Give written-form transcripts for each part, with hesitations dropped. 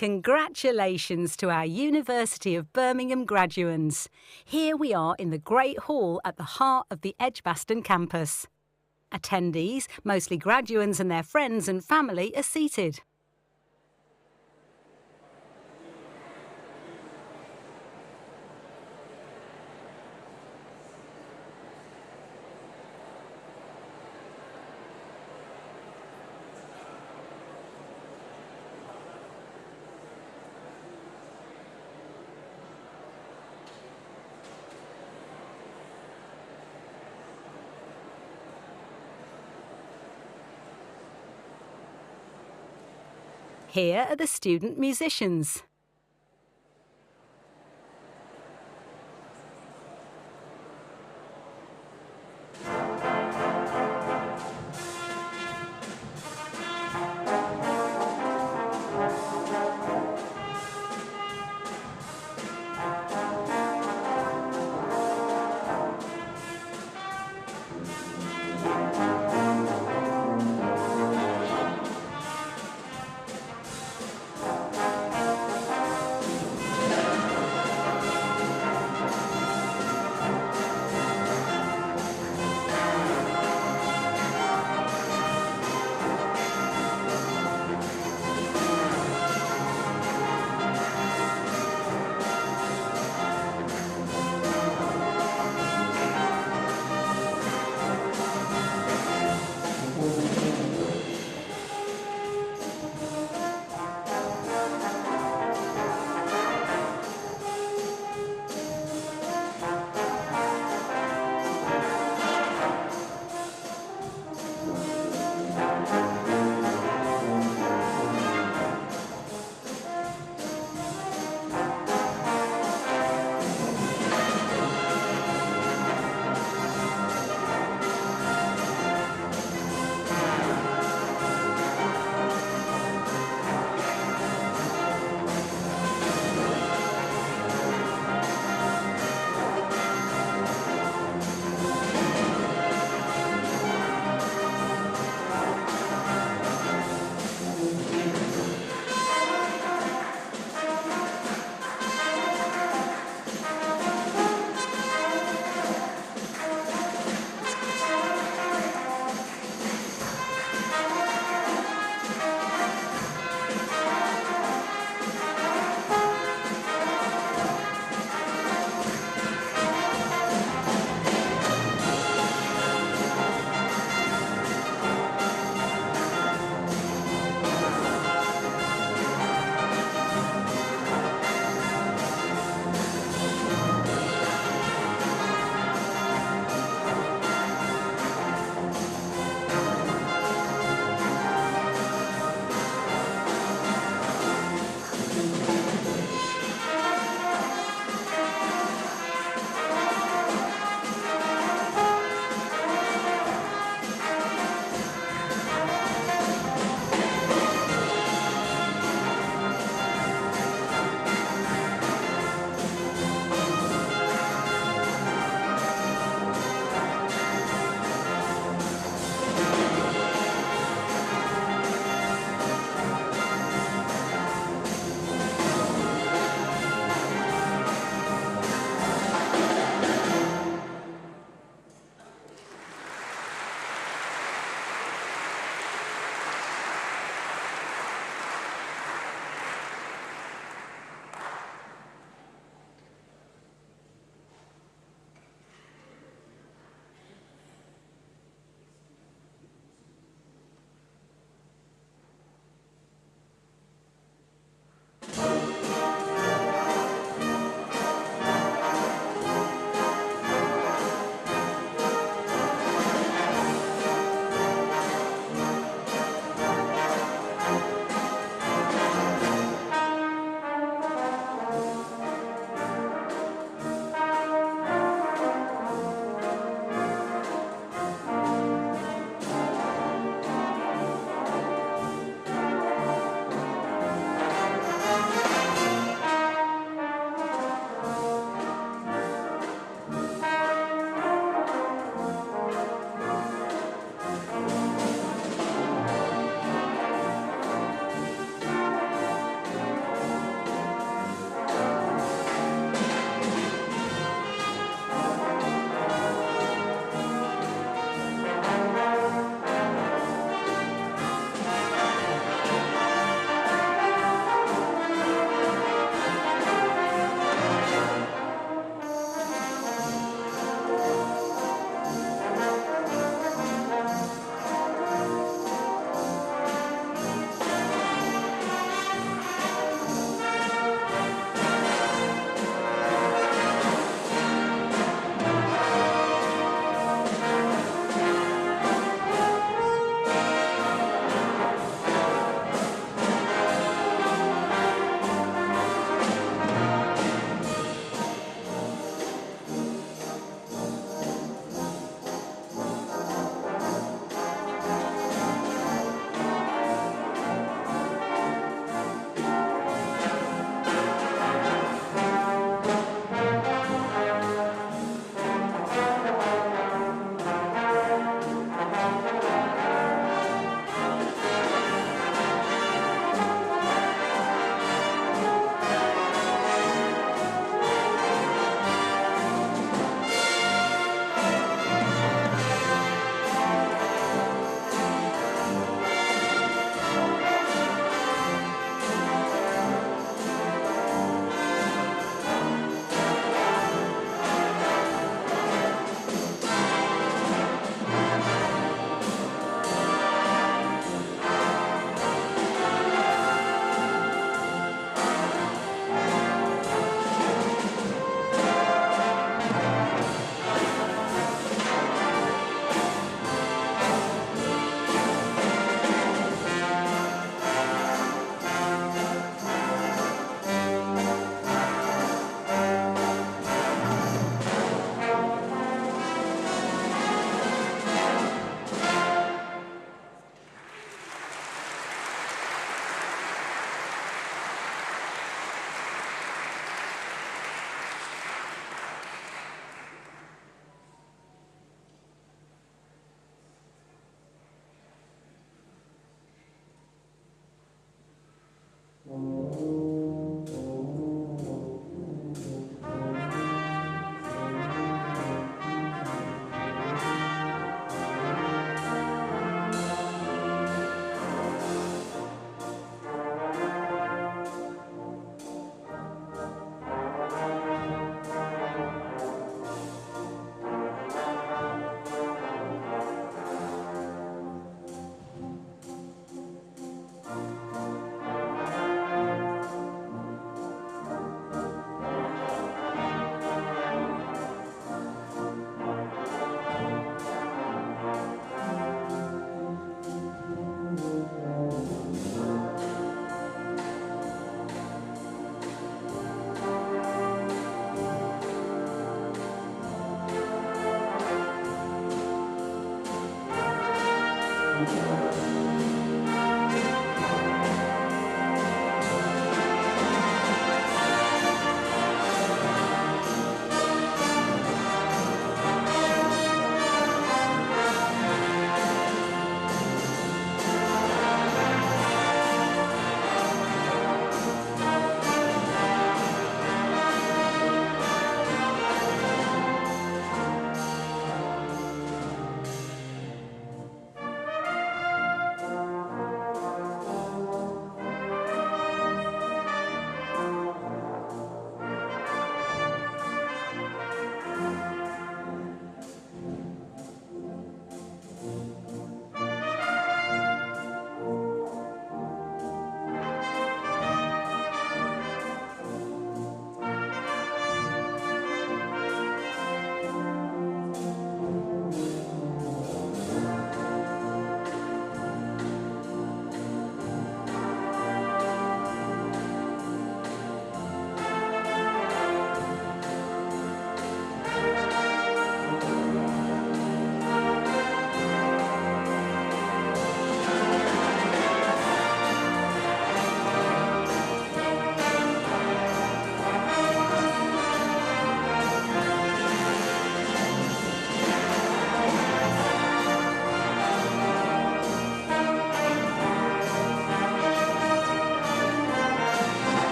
Congratulations to our University of Birmingham graduands. Here we are in the Great Hall at the heart of the Edgbaston campus. Attendees, mostly graduands and their friends and family, are seated. Here are the student musicians.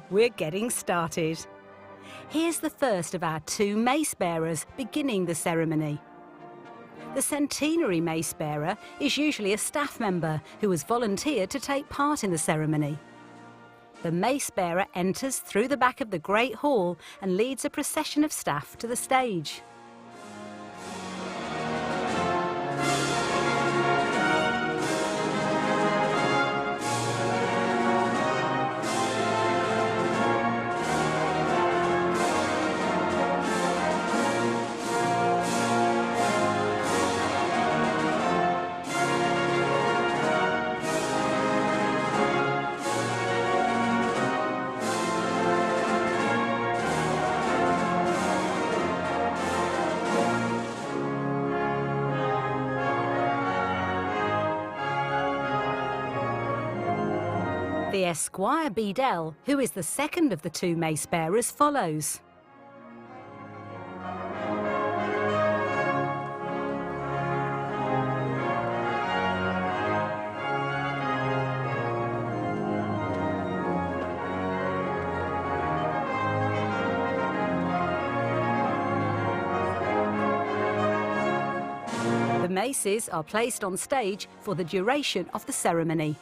We're getting started. Here's the first of our 2 mace bearers beginning the ceremony. The centenary mace bearer is usually a staff member who has volunteered to take part in the ceremony. The mace bearer enters through the back of the Great Hall and leads a procession of staff to the stage. The Esquire Beadle, who is the second of the two mace bearers, follows. The maces are placed on stage for the duration of the ceremony.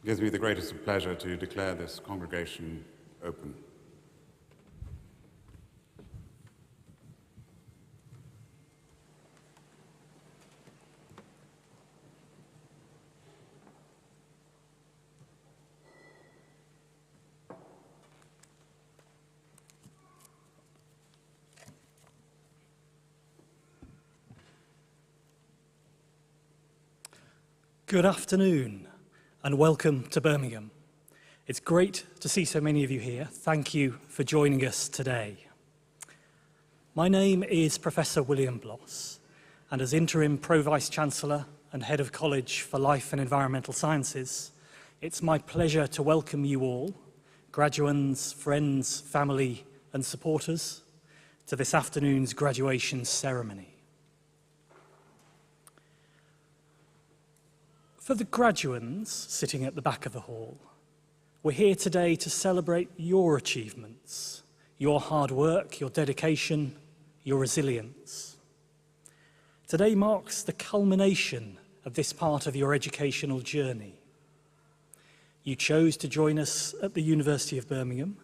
It gives me the greatest of pleasure to declare this congregation open. Good afternoon and welcome to Birmingham. It's great to see so many of you here. Thank you for joining us today. My name is Professor William Bloss, and as Interim Pro-Vice-Chancellor and Head of College for Life and Environmental Sciences, it's my pleasure to welcome you all, graduands, friends, family and supporters, to this afternoon's graduation ceremony. For the graduands sitting at the back of the hall, we're here today to celebrate your achievements, your hard work, your dedication, your resilience. Today marks the culmination of this part of your educational journey. You chose to join us at the University of Birmingham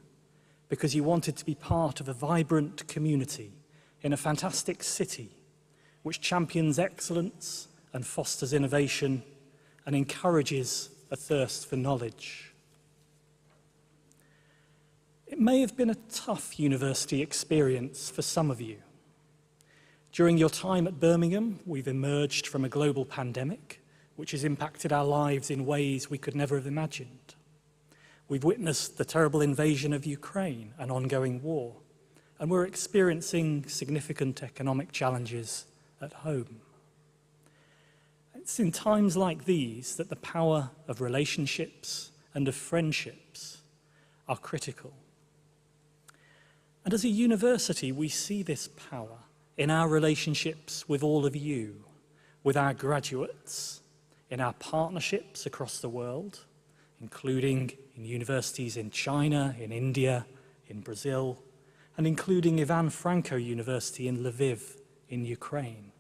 because you wanted to be part of a vibrant community in a fantastic city which champions excellence and fosters innovation and encourages a thirst for knowledge. It may have been a tough university experience for some of you. During your time at Birmingham, we've emerged from a global pandemic, which has impacted our lives in ways we could never have imagined. We've witnessed the terrible invasion of Ukraine and ongoing war, and we're experiencing significant economic challenges at home. It's in times like these that the power of relationships and of friendships are critical. And as a university, we see this power in our relationships with all of you, with our graduates, in our partnerships across the world, including in universities in China, in India, in Brazil, and including Ivan Franko University in Lviv in Ukraine.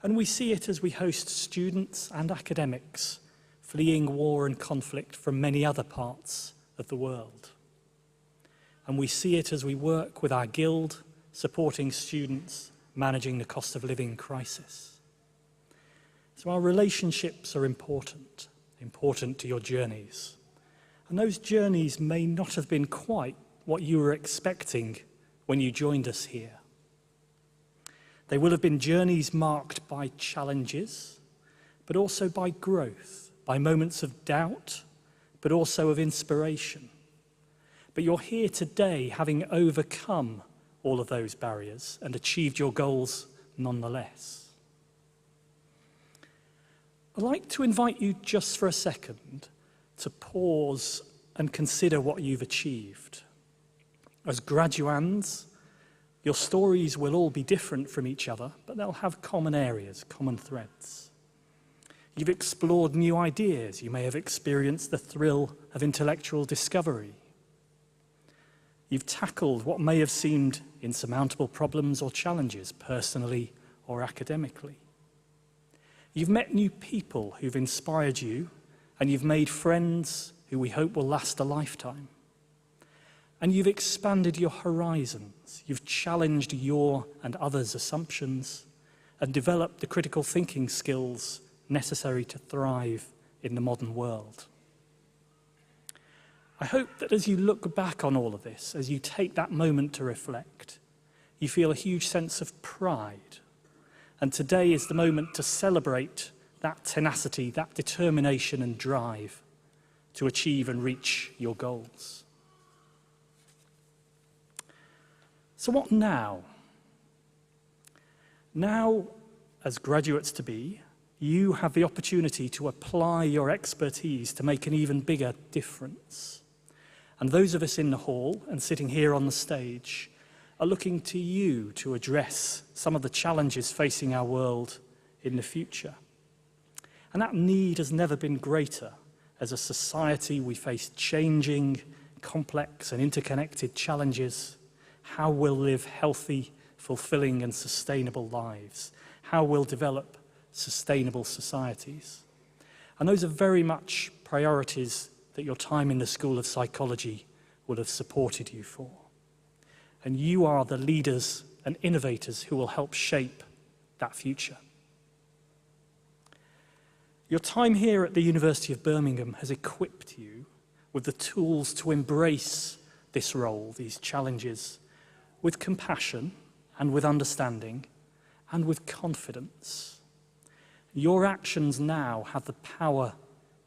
And we see it as we host students and academics fleeing war and conflict from many other parts of the world. And we see it as we work with our guild, supporting students managing the cost of living crisis. So our relationships are important to your journeys. And those journeys may not have been quite what you were expecting when you joined us here. They will have been journeys marked by challenges, but also by growth, by moments of doubt, but also of inspiration. But you're here today having overcome all of those barriers and achieved your goals nonetheless. I'd like to invite you just for a second to pause and consider what you've achieved. As graduands, your stories will all be different from each other, but they'll have common areas, common threads. You've explored new ideas. You may have experienced the thrill of intellectual discovery. You've tackled what may have seemed insurmountable problems or challenges, personally or academically. You've met new people who've inspired you, and you've made friends who we hope will last a lifetime. And you've expanded your horizons. You've challenged your and others' assumptions and developed the critical thinking skills necessary to thrive in the modern world. I hope that as you look back on all of this, as you take that moment to reflect, you feel a huge sense of pride. And today is the moment to celebrate that tenacity, that determination and drive to achieve and reach your goals. So what now? Now, as graduates-to-be, you have the opportunity to apply your expertise to make an even bigger difference. And those of us in the hall and sitting here on the stage are looking to you to address some of the challenges facing our world in the future. And that need has never been greater. As a society, we face changing, complex and interconnected challenges. How we'll live healthy, fulfilling and sustainable lives. How we'll develop sustainable societies. And those are very much priorities that your time in the School of Psychology will have supported you for. And you are the leaders and innovators who will help shape that future. Your time here at the University of Birmingham has equipped you with the tools to embrace this role, these challenges, with compassion and with understanding and with confidence. Your actions now have the power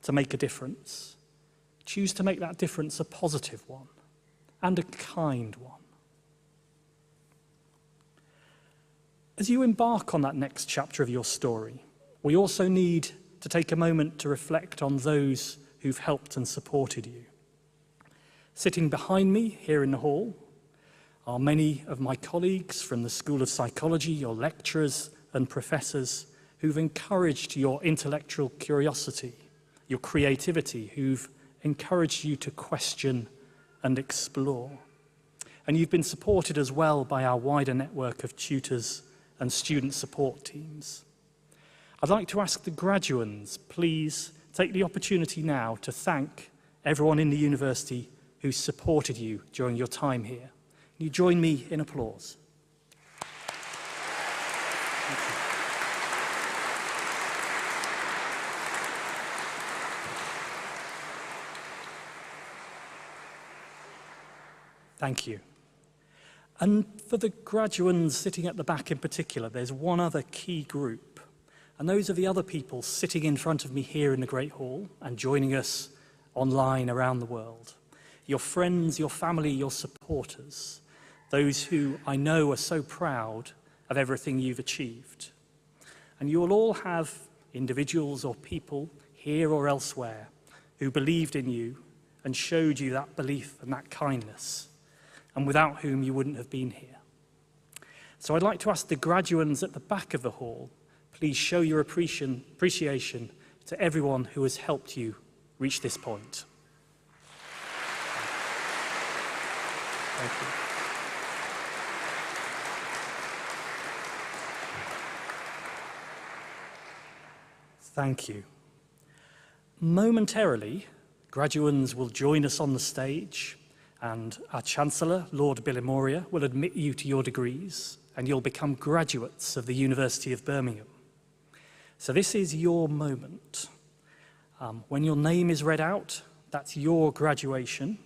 to make a difference. Choose to make that difference a positive one and a kind one. As you embark on that next chapter of your story, we also need to take a moment to reflect on those who've helped and supported you. Sitting behind me here in the hall are many of my colleagues from the School of Psychology, your lecturers and professors who've encouraged your intellectual curiosity, your creativity, who've encouraged you to question and explore. And you've been supported as well by our wider network of tutors and student support teams. I'd like to ask the graduands, please take the opportunity now to thank everyone in the university who supported you during your time here. Can you join me in applause? Thank you. Thank you. And for the graduands sitting at the back in particular, there's one other key group. And those are the other people sitting in front of me here in the Great Hall and joining us online around the world. Your friends, your family, your supporters, those who I know are so proud of everything you've achieved. And you will all have individuals or people here or elsewhere who believed in you and showed you that belief and that kindness, and without whom you wouldn't have been here. So I'd like to ask the graduands at the back of the hall, please show your appreciation to everyone who has helped you reach this point. Thank you. Thank you. Momentarily, graduands will join us on the stage, and our Chancellor, Lord Bilimoria, will admit you to your degrees, and you'll become graduates of the University of Birmingham. So this is your moment. When your name is read out, that's your graduation,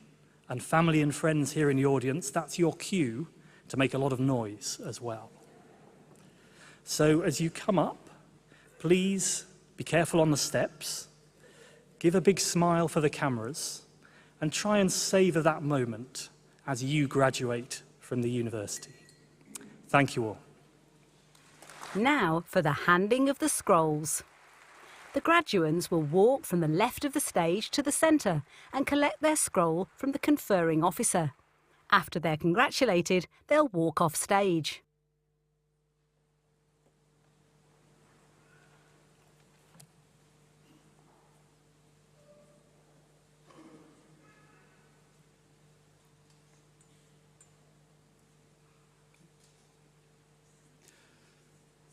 and family and friends here in the audience, that's your cue to make a lot of noise as well. So as you come up, please be careful on the steps, give a big smile for the cameras, and try and savor that moment as you graduate from the university. Thank you all. Now for the handing of the scrolls. The graduands will walk from the left of the stage to the centre and collect their scroll from the conferring officer. After they're congratulated, they'll walk off stage.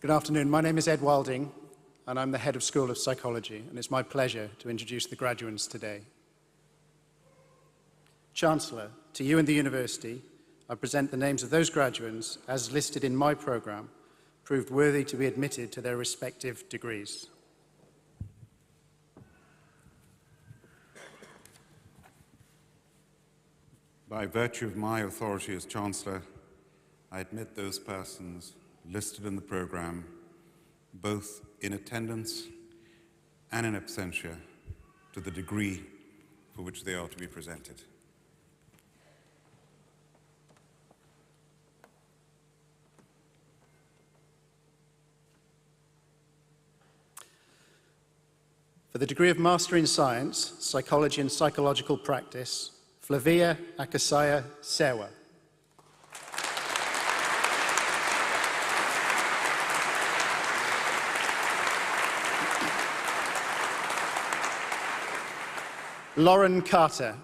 Good afternoon. My name is Ed Wilding, and I'm the head of School of Psychology, and it's my pleasure to introduce the graduates today. Chancellor, to you and the university, I present the names of those graduates, as listed in my programme, proved worthy to be admitted to their respective degrees. By virtue of my authority as Chancellor, I admit those persons listed in the programme, both in attendance and in absentia, to the degree for which they are to be presented. For the degree of Master in Science, Psychology and Psychological Practice, Flavia Akasaya Sewa. Lauren Carter.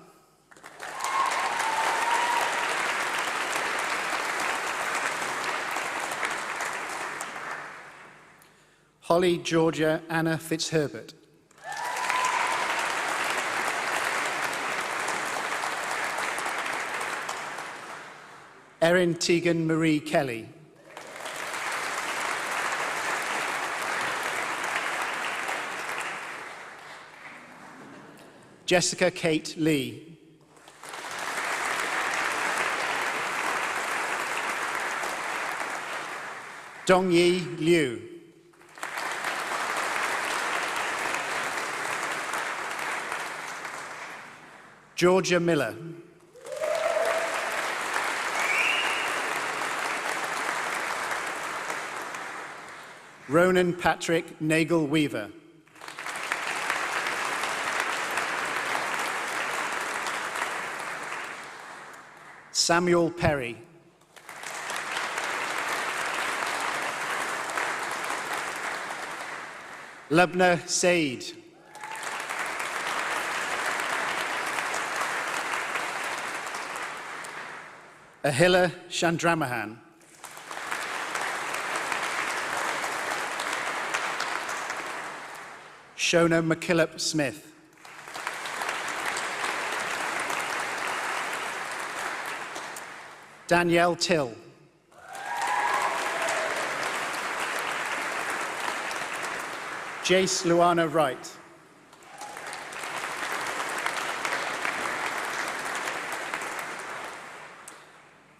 Holly Georgia Anna Fitzherbert. Erin Tegan Marie Kelly. Jessica Kate Lee. Dongyi Liu. Georgia Miller. Ronan Patrick Nagel Weaver. Samuel Perry. Lubna Said. Ahila Chandramahan. Shona McKillop Smith. Danielle Till. Jace Luana Wright.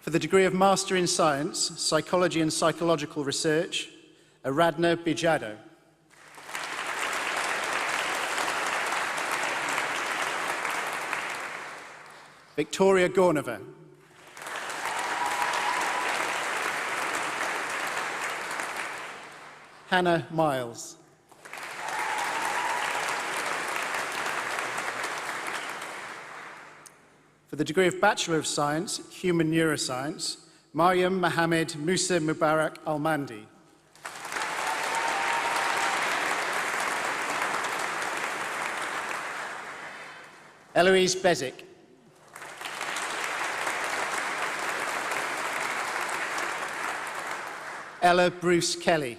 For the degree of Master in Science, Psychology and Psychological Research, Aradna Bijado. Victoria Gornova. Hannah Miles. For the degree of Bachelor of Science, Human Neuroscience, Mariam Mohamed Musa Mubarak Almandi. Eloise Bezic. Ella Bruce Kelly.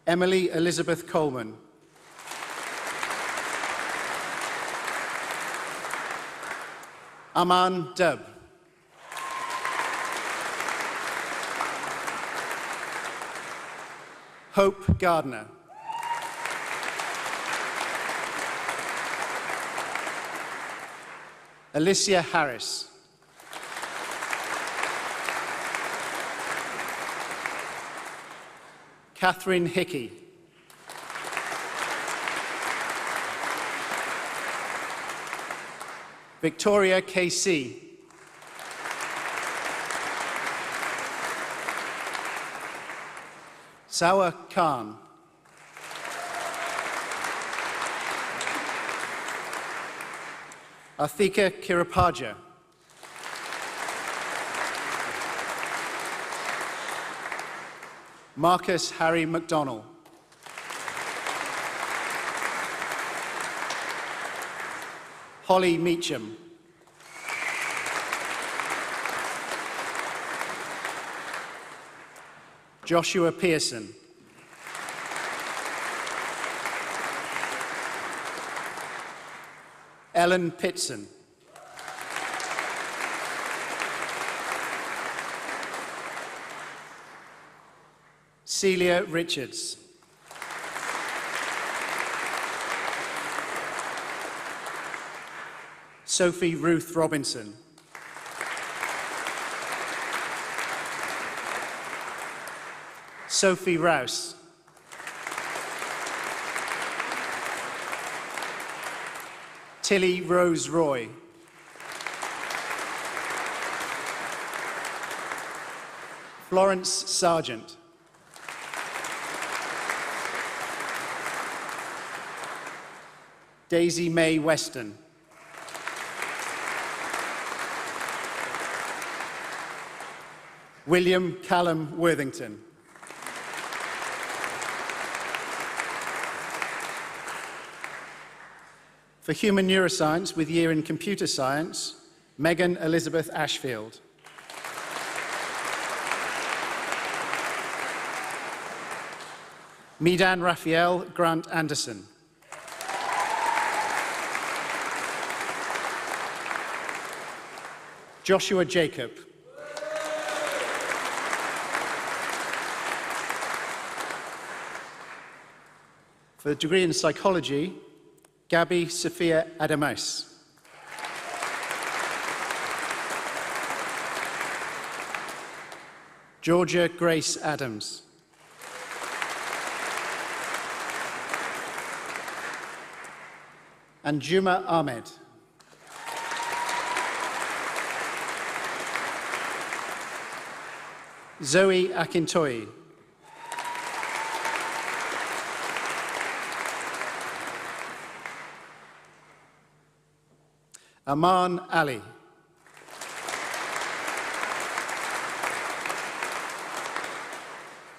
Emily Elizabeth Coleman. Aman Dub. Hope Gardner. Alicia Harris. Catherine Hickey. Victoria KC. Sawa Khan. Athika Kirapaja. Marcus Harry McDonnell. Holly Meacham. Joshua Pearson. Ellen Pitson. Celia Richards. Sophie Ruth Robinson. Sophie Rouse. Tilly Rose Roy. Florence Sargent. Daisy May Weston. William Callum Worthington. For Human Neuroscience with year in Computer Science, Megan Elizabeth Ashfield. Medan Raphael Grant Anderson. Joshua Jacob. For the degree in Psychology, Gabby Sophia Adamais. Georgia Grace Adams. And Juma Ahmed. Zoe Akintoye. Aman Ali.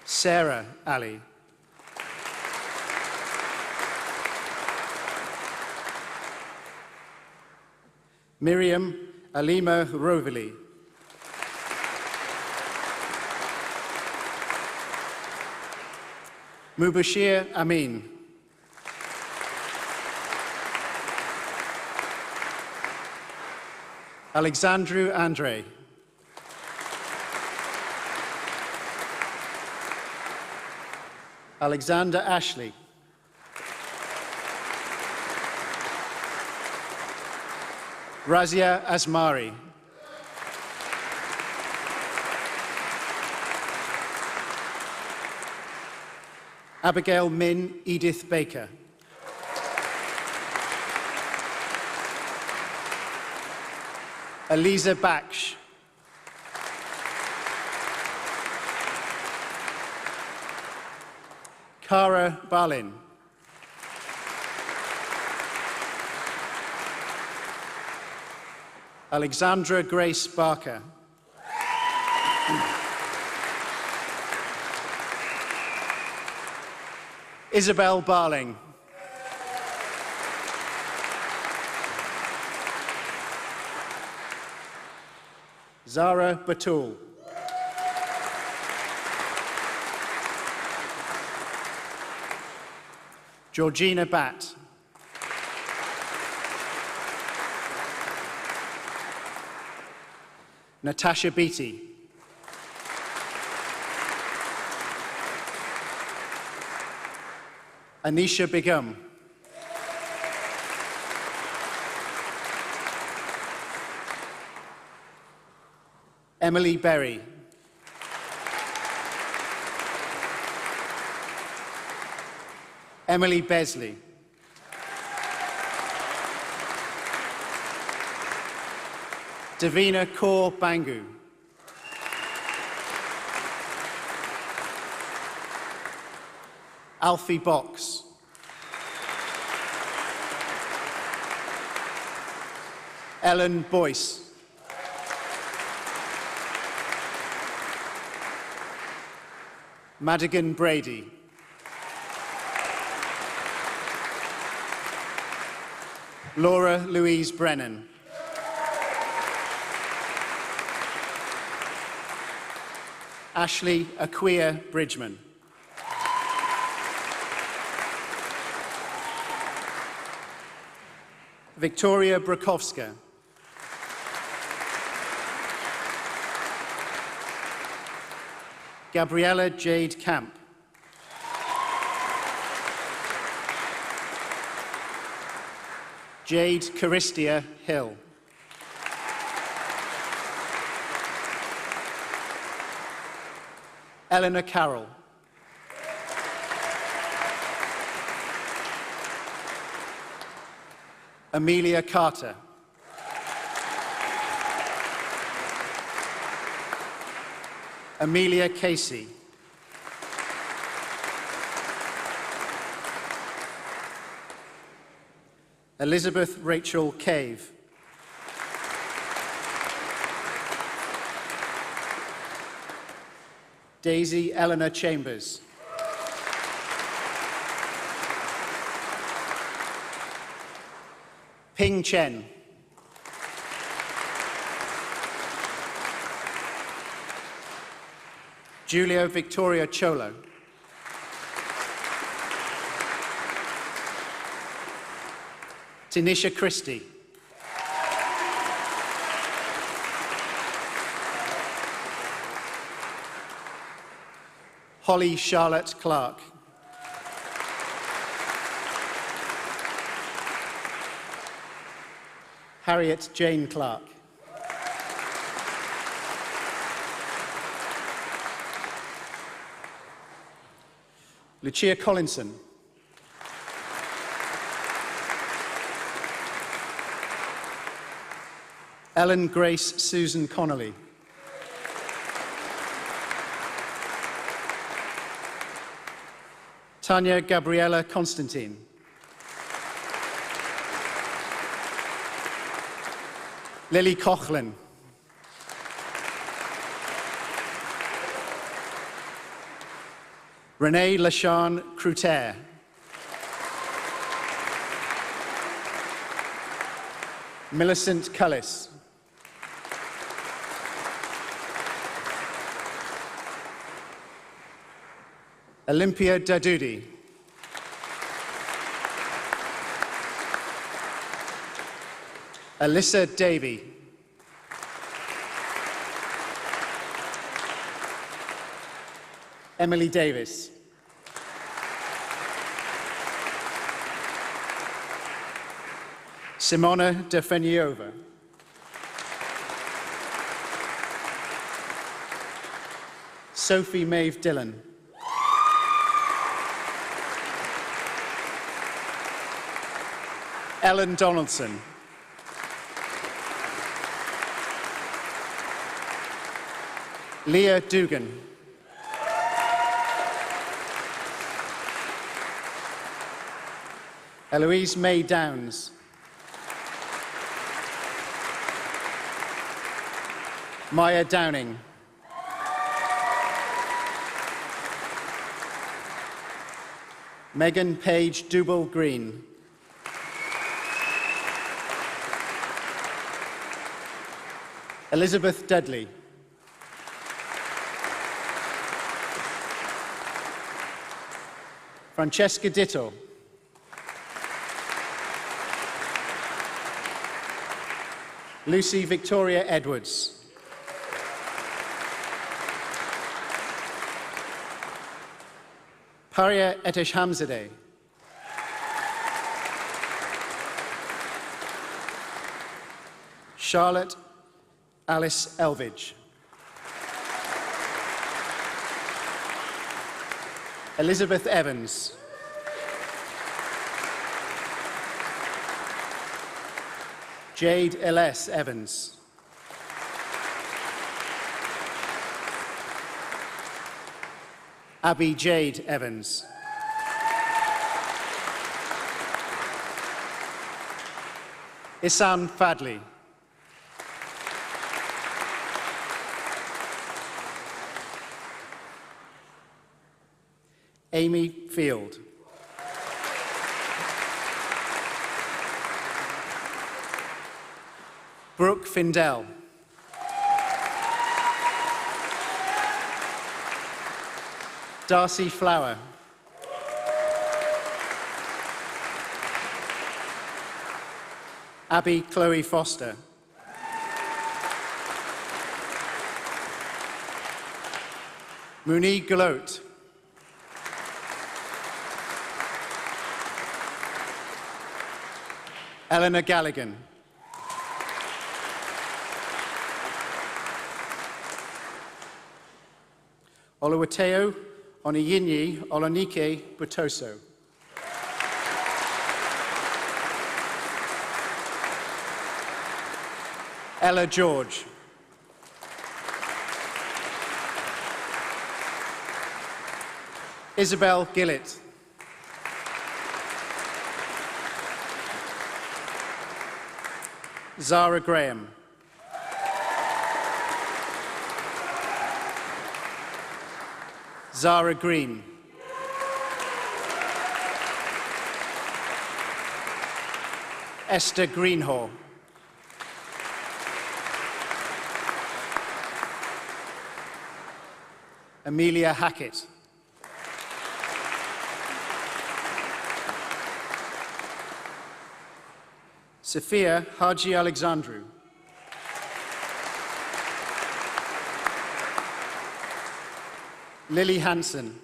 Sarah Ali. Miriam Alima Rovili. Mubashir Amin. Alexandru Andre. Alexander Ashley. Razia Asmari. Abigail Min Edith Baker. Eliza Baksh. Cara Balin. Alexandra Grace Barker. Isabel Barling. Zara Batul. Georgina Batt. Natasha Beattie. Anisha Begum. Emily Berry. Emily Besley. Davina Kaur Bangu. Alfie Box. Ellen Boyce. Madigan Brady. Laura Louise Brennan. Ashley Aquia Bridgman. Victoria Brukowska. Gabriella Jade Camp. Jade Caristia Hill. Eleanor Carroll. Amelia Carter. Amelia Casey. Elizabeth Rachel Cave. Daisy Eleanor Chambers. Ping Chen. Julia Victoria Cholo. Tanisha Christie. Holly Charlotte Clark. Harriet Jane Clark. Lucia Collinson. Ellen Grace Susan Connolly. Tanya Gabriella Constantine. Lily Coughlin. Renee LaShawn Cruter. Millicent Cullis. Olympia Dadoudi. Alyssa Davey. Emily Davis. Simona Defeniova. Sophie Maeve Dillon. Ellen Donaldson. Leah Dugan. Eloise May Downs. Maya Downing. Megan Page Dubel Green. Elizabeth Dudley. Francesca Ditto. Lucy Victoria Edwards. Paria Eteshhamzadeh. Charlotte Alice Elvidge. Elizabeth Evans. Jade L.S. Evans. Abby Jade Evans. Isan Fadley. Amy Field. Brooke Findell. Darcy Flower. Abby Chloe Foster. Muni Galot. Eleanor Galligan. Oluwateo Oniyinyi Olonike Butoso. Ella George. Isabel Gillett. Zara Graham. Zara Green. Esther Greenhaw. Amelia Hackett. Sophia Haji Alexandru. Lily Hansen.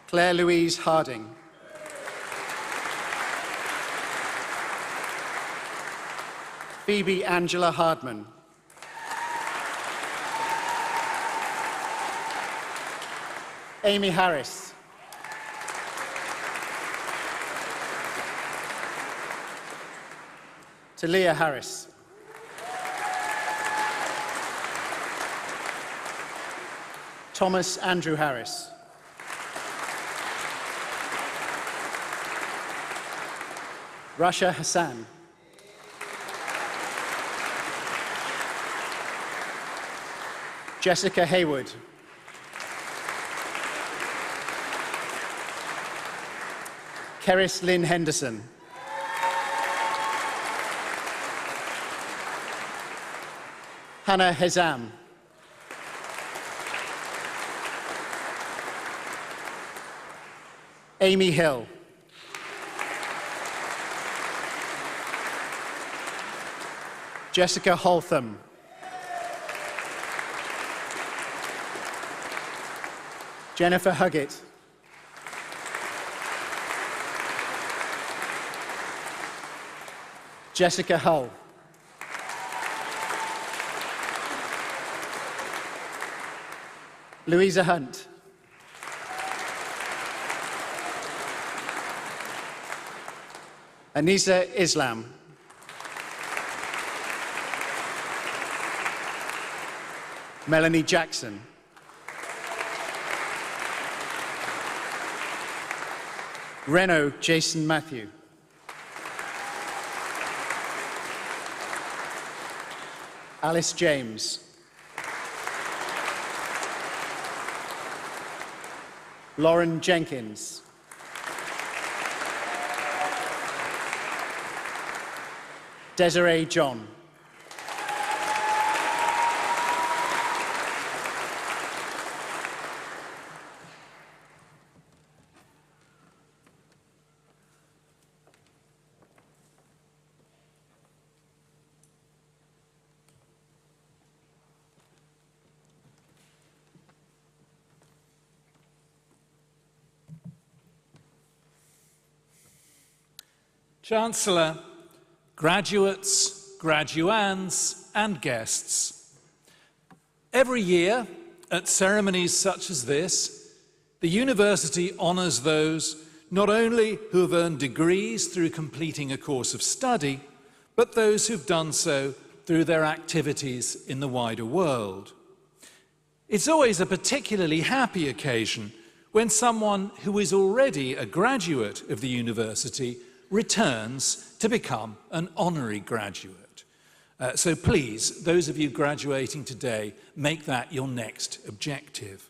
Claire Louise Harding. Phoebe Angela Hardman. Amy Harris. Talia Harris. Thomas Andrew Harris. Rasha Hassan. Jessica Haywood. Keris Lynn Henderson. Hannah Hezam. Amy Hill. Jessica Holtham. Jennifer Huggett. Jessica Hull. Louisa Hunt. Anisa Islam. Melanie Jackson. Reno Jason Matthew. Alice James. Lauren Jenkins. Desiree John. Chancellor, graduates, graduands, and guests. Every year, at ceremonies such as this, the university honours those not only who have earned degrees through completing a course of study, but those who've done so through their activities in the wider world. It's always a particularly happy occasion when someone who is already a graduate of the university returns to become an honorary graduate. So please, those of you graduating today, make that your next objective.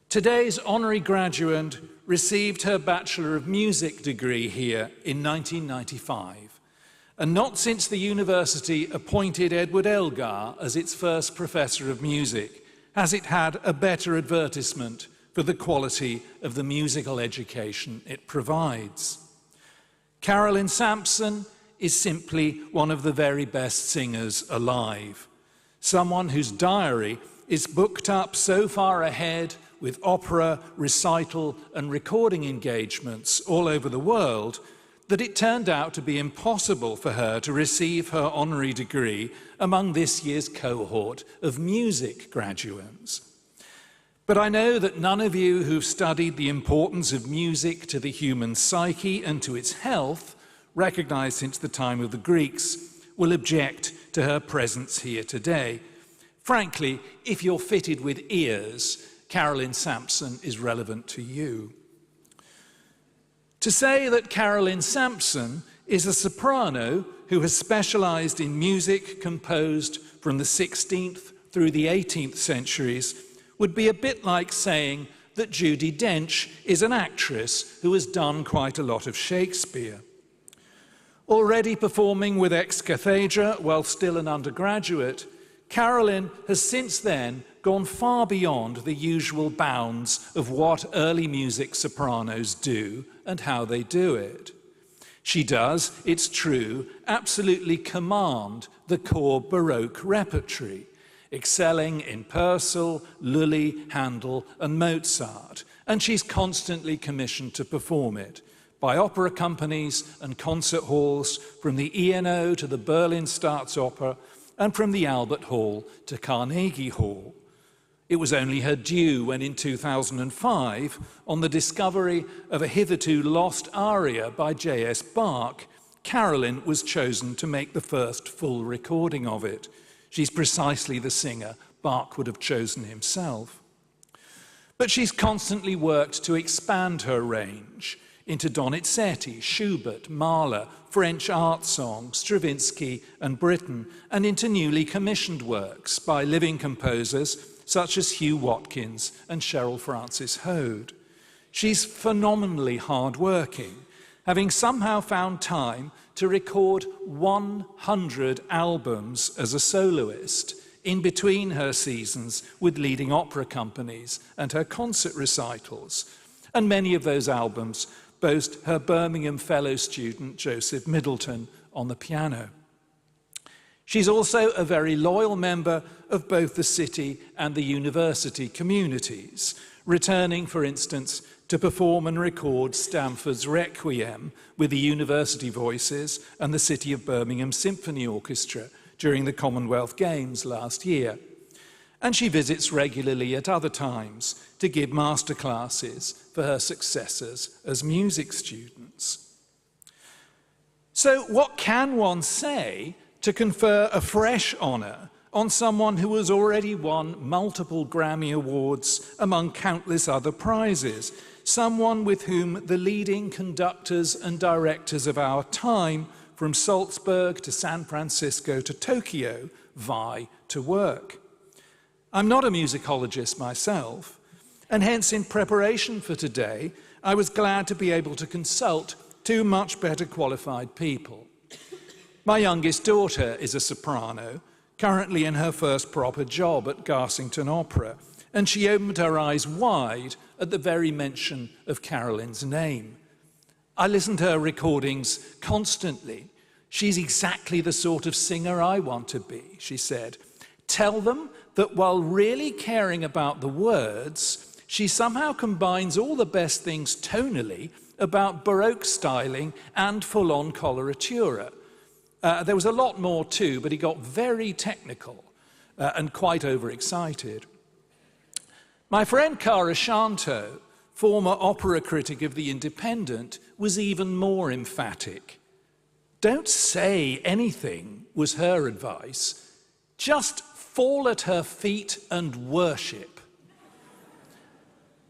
Today's honorary graduate received her Bachelor of Music degree here in 1995, and not since the university appointed Edward Elgar as its first professor of music has it had a better advertisement for the quality of the musical education it provides. Carolyn Sampson is simply one of the very best singers alive, someone whose diary is booked up so far ahead with opera, recital and recording engagements all over the world that it turned out to be impossible for her to receive her honorary degree among this year's cohort of music graduates. But I know that none of you who've studied the importance of music to the human psyche and to its health, recognized since the time of the Greeks, will object to her presence here today. Frankly, if you're fitted with ears, Carolyn Sampson is relevant to you. To say that Carolyn Sampson is a soprano who has specialized in music composed from the 16th through the 18th centuries would be a bit like saying that Judi Dench is an actress who has done quite a lot of Shakespeare. Already performing with Ex Cathedra while still an undergraduate, Carolyn has since then gone far beyond the usual bounds of what early music sopranos do and how they do it. She does, it's true, absolutely command the core Baroque repertory, excelling in Purcell, Lully, Handel and Mozart, and she's constantly commissioned to perform it by opera companies and concert halls, from the ENO to the Berlin Staatsoper, and from the Albert Hall to Carnegie Hall. It was only her due when in 2005, on the discovery of a hitherto lost aria by J.S. Bach, Carolyn was chosen to make the first full recording of it. She's precisely the singer Bach would have chosen himself. But she's constantly worked to expand her range into Donizetti, Schubert, Mahler, French art songs, Stravinsky and Britten, and into newly commissioned works by living composers such as Hugh Watkins and Cheryl Francis Hode. She's phenomenally hard-working, having somehow found time to record 100 albums as a soloist in between her seasons with leading opera companies and her concert recitals. And many of those albums boast her Birmingham fellow student Joseph Middleton on the piano. She's also a very loyal member of both the city and the university communities, returning, for instance, to perform and record Stamford's Requiem with the University Voices and the City of Birmingham Symphony Orchestra during the Commonwealth Games last year. And she visits regularly at other times to give masterclasses for her successors as music students. So what can one say to confer a fresh honour on someone who has already won multiple Grammy Awards among countless other prizes, someone with whom the leading conductors and directors of our time, from Salzburg to San Francisco to Tokyo, vie to work? I'm not a musicologist myself, and hence in preparation for today, I was glad to be able to consult two much better qualified people. My youngest daughter is a soprano, currently in her first proper job at Garsington Opera, and she opened her eyes wide at the very mention of Carolyn's name. I listen to her recordings constantly. She's exactly the sort of singer I want to be, she said. Tell them that while really caring about the words, she somehow combines all the best things tonally about Baroque styling and full-on coloratura. There was a lot more too, but he got very technical and quite overexcited. My friend Cara Shanto, former opera critic of The Independent, was even more emphatic. Don't say anything, was her advice. Just fall at her feet and worship.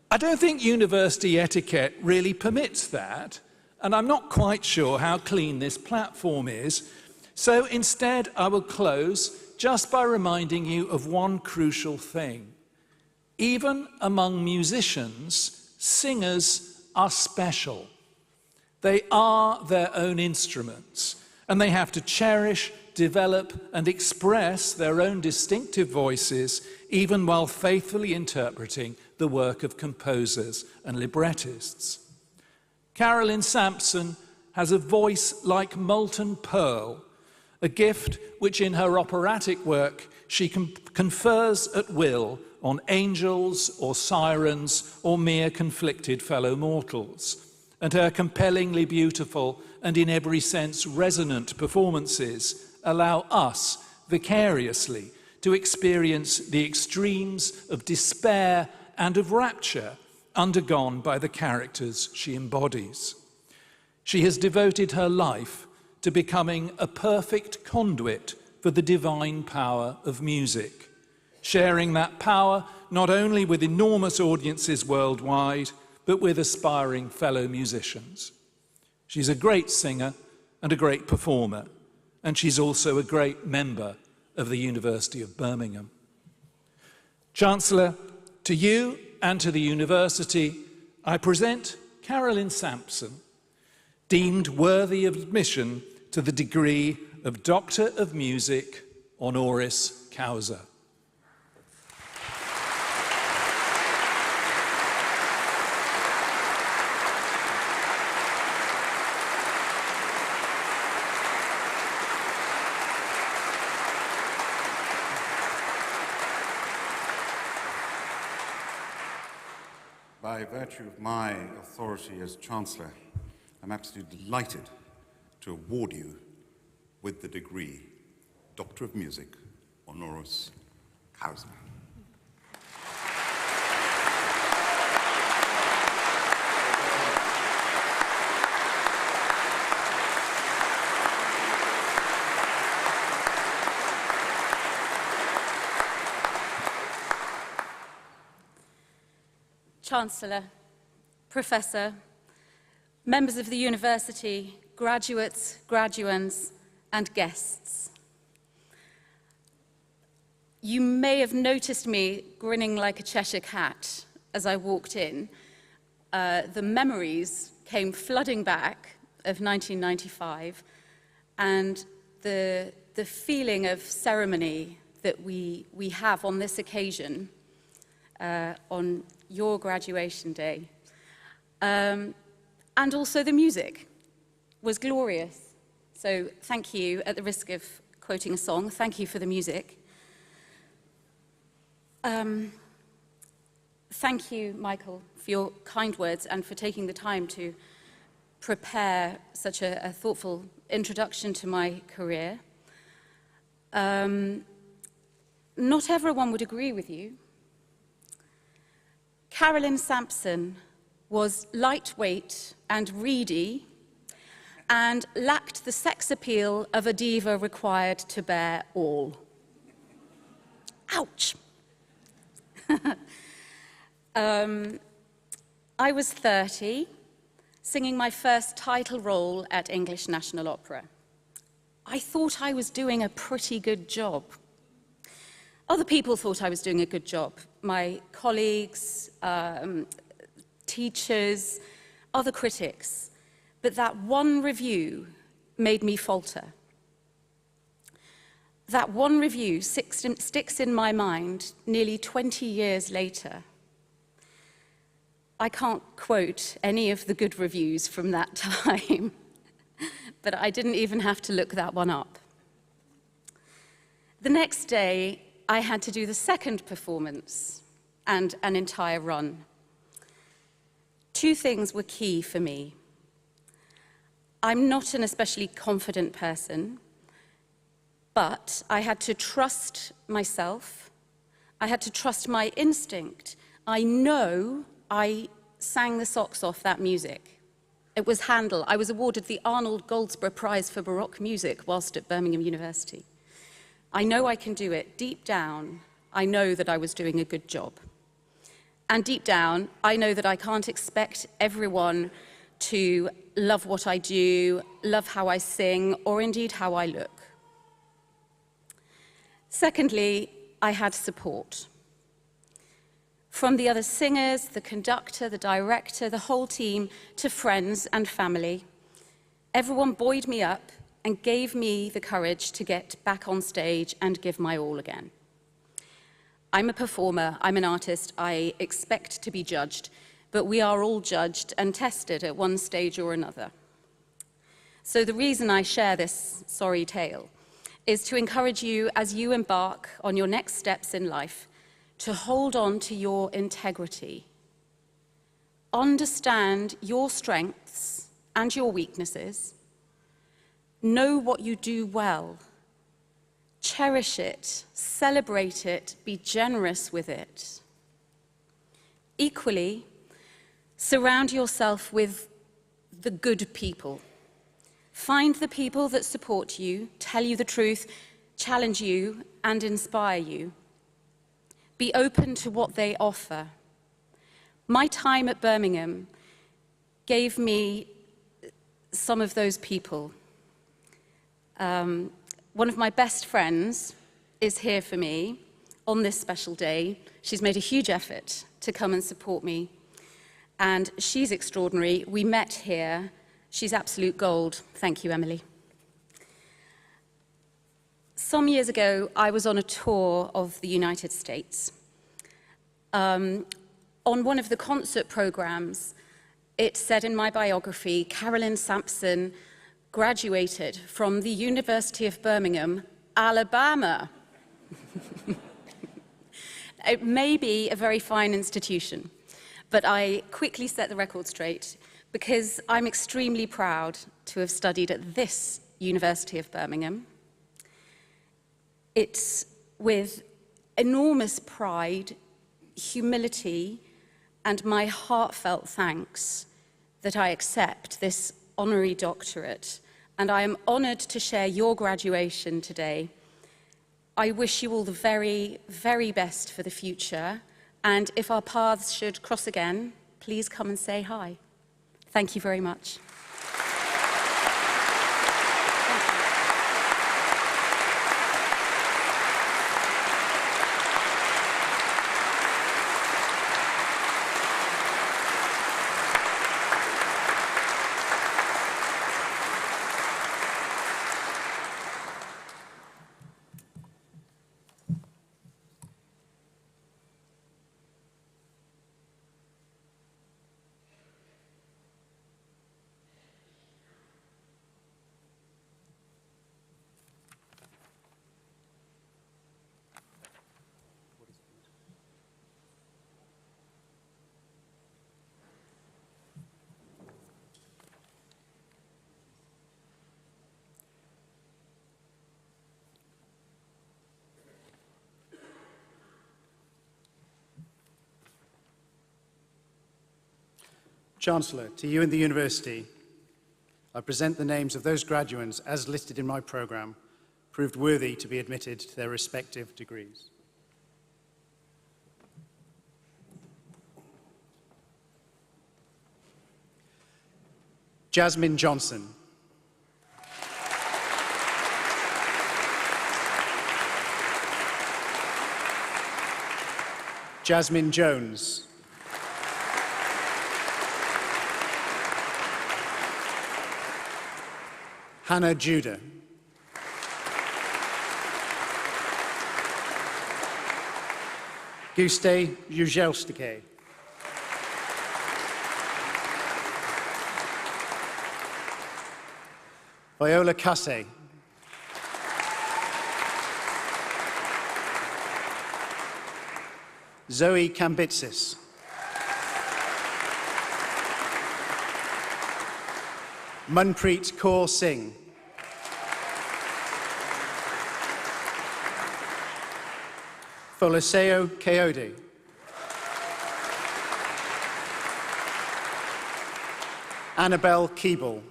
I don't think university etiquette really permits that, and I'm not quite sure how clean this platform is. So instead, I will close just by reminding you of one crucial thing. Even among musicians, singers are special. They are their own instruments, and they have to cherish, develop, and express their own distinctive voices, even while faithfully interpreting the work of composers and librettists. Carolyn Sampson has a voice like molten pearl, a gift which in her operatic work she confers at will on angels or sirens or mere conflicted fellow mortals. And her compellingly beautiful and in every sense resonant performances allow us vicariously to experience the extremes of despair and of rapture undergone by the characters she embodies. She has devoted her life to becoming a perfect conduit for the divine power of music, sharing that power not only with enormous audiences worldwide, but with aspiring fellow musicians. She's a great singer and a great performer, and she's also a great member of the University of Birmingham. Chancellor, to you and to the university, I present Carolyn Sampson, deemed worthy of admission to the degree of Doctor of Music honoris causa. By virtue of my authority as Chancellor, I'm absolutely delighted to award you with the degree Doctor of Music honoris causa. Chancellor, Professor, members of the university, graduates, graduands, and guests. You may have noticed me grinning like a Cheshire cat as I walked in. The memories came flooding back of 1995, and the feeling of ceremony that we have on this occasion, on your graduation day, and also the music was glorious. So thank you, at the risk of quoting a song, thank you for the music. Thank you, Michael, for your kind words and for taking the time to prepare such a thoughtful introduction to my career. Not everyone would agree with you. Carolyn Sampson was lightweight and reedy and lacked the sex appeal of a diva required to bear all. Ouch! I was 30, singing my first title role at English National Opera. I thought I was doing a pretty good job. Other people thought I was doing a good job. My colleagues, teachers, other critics. But that one review made me falter. That one review sticks in my mind nearly 20 years later. I can't quote any of the good reviews from that time, but I didn't even have to look that one up. The next day, I had to do the second performance and an entire run. Two things were key for me. I'm not an especially confident person, but I had to trust myself. I had to trust my instinct. I know I sang the socks off that music. It was Handel. I was awarded the Arnold Goldsborough Prize for Baroque Music whilst at Birmingham University. I know I can do it. Deep down, I know that I was doing a good job. And deep down, I know that I can't expect everyone to love what I do, love how I sing, or indeed how I look. Secondly, I had support. From the other singers, the conductor, the director, the whole team, to friends and family. Everyone buoyed me up and gave me the courage to get back on stage and give my all again. I'm a performer, I'm an artist, I expect to be judged, but we are all judged and tested at one stage or another. So the reason I share this sorry tale is to encourage you as you embark on your next steps in life to hold on to your integrity. Understand your strengths and your weaknesses. Know what you do well. Cherish it, celebrate it, be generous with it. Equally, surround yourself with the good people. Find the people that support you, tell you the truth, challenge you, and inspire you. Be open to what they offer. My time at Birmingham gave me some of those people. One of my best friends is here for me on this special day. She's made a huge effort to come and support me. And she's extraordinary. We met here. She's absolute gold. Thank you, Emily. Some years ago, I was on a tour of the United States. On one of the concert programs, it said in my biography, Carolyn Sampson graduated from the University of Birmingham, Alabama. It may be a very fine institution, but I quickly set the record straight because I'm extremely proud to have studied at this University of Birmingham. It's with enormous pride, humility, and my heartfelt thanks that I accept this honorary doctorate, and I am honored to share your graduation today. I wish you all the very, very best for the future, and if our paths should cross again, please come and say hi. Thank you very much. Chancellor, to you and the University, I present the names of those graduates as listed in my programme, proved worthy to be admitted to their respective degrees. Jasmine Johnson. Jasmine Jones. Hannah Judah. Guste Juzelstike. Viola Casse. Zoe Kambitsis. Manpreet Kaur Singh. Foliseo Kayode. Annabelle Keeble.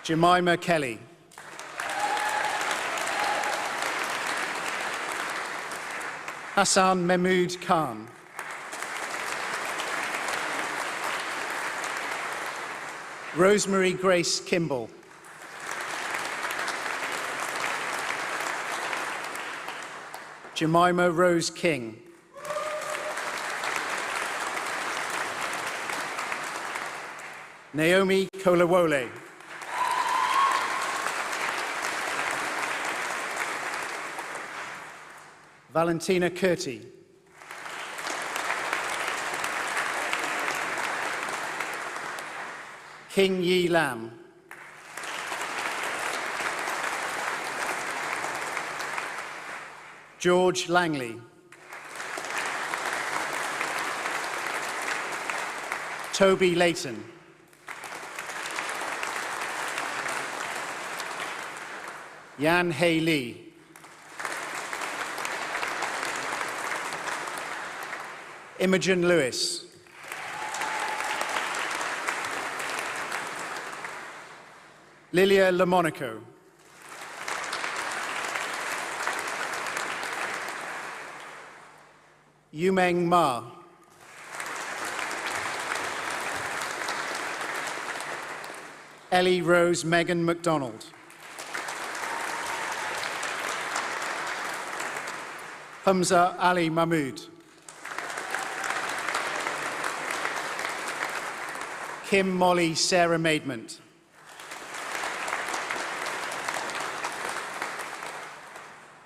Jemima Kelly. Hassan Mahmood Khan. Rosemary Grace Kimball. Jemima Rose King. Naomi Kolawole. Valentina Curti. King Yi Lam. George Langley. Toby Layton. Yan Hei Lee. Imogen Lewis. Lilia Lamonaco. Yumeng Ma. Ellie Rose Megan MacDonald. Hamza Ali Mahmood. Kim Molly Sarah Maidment.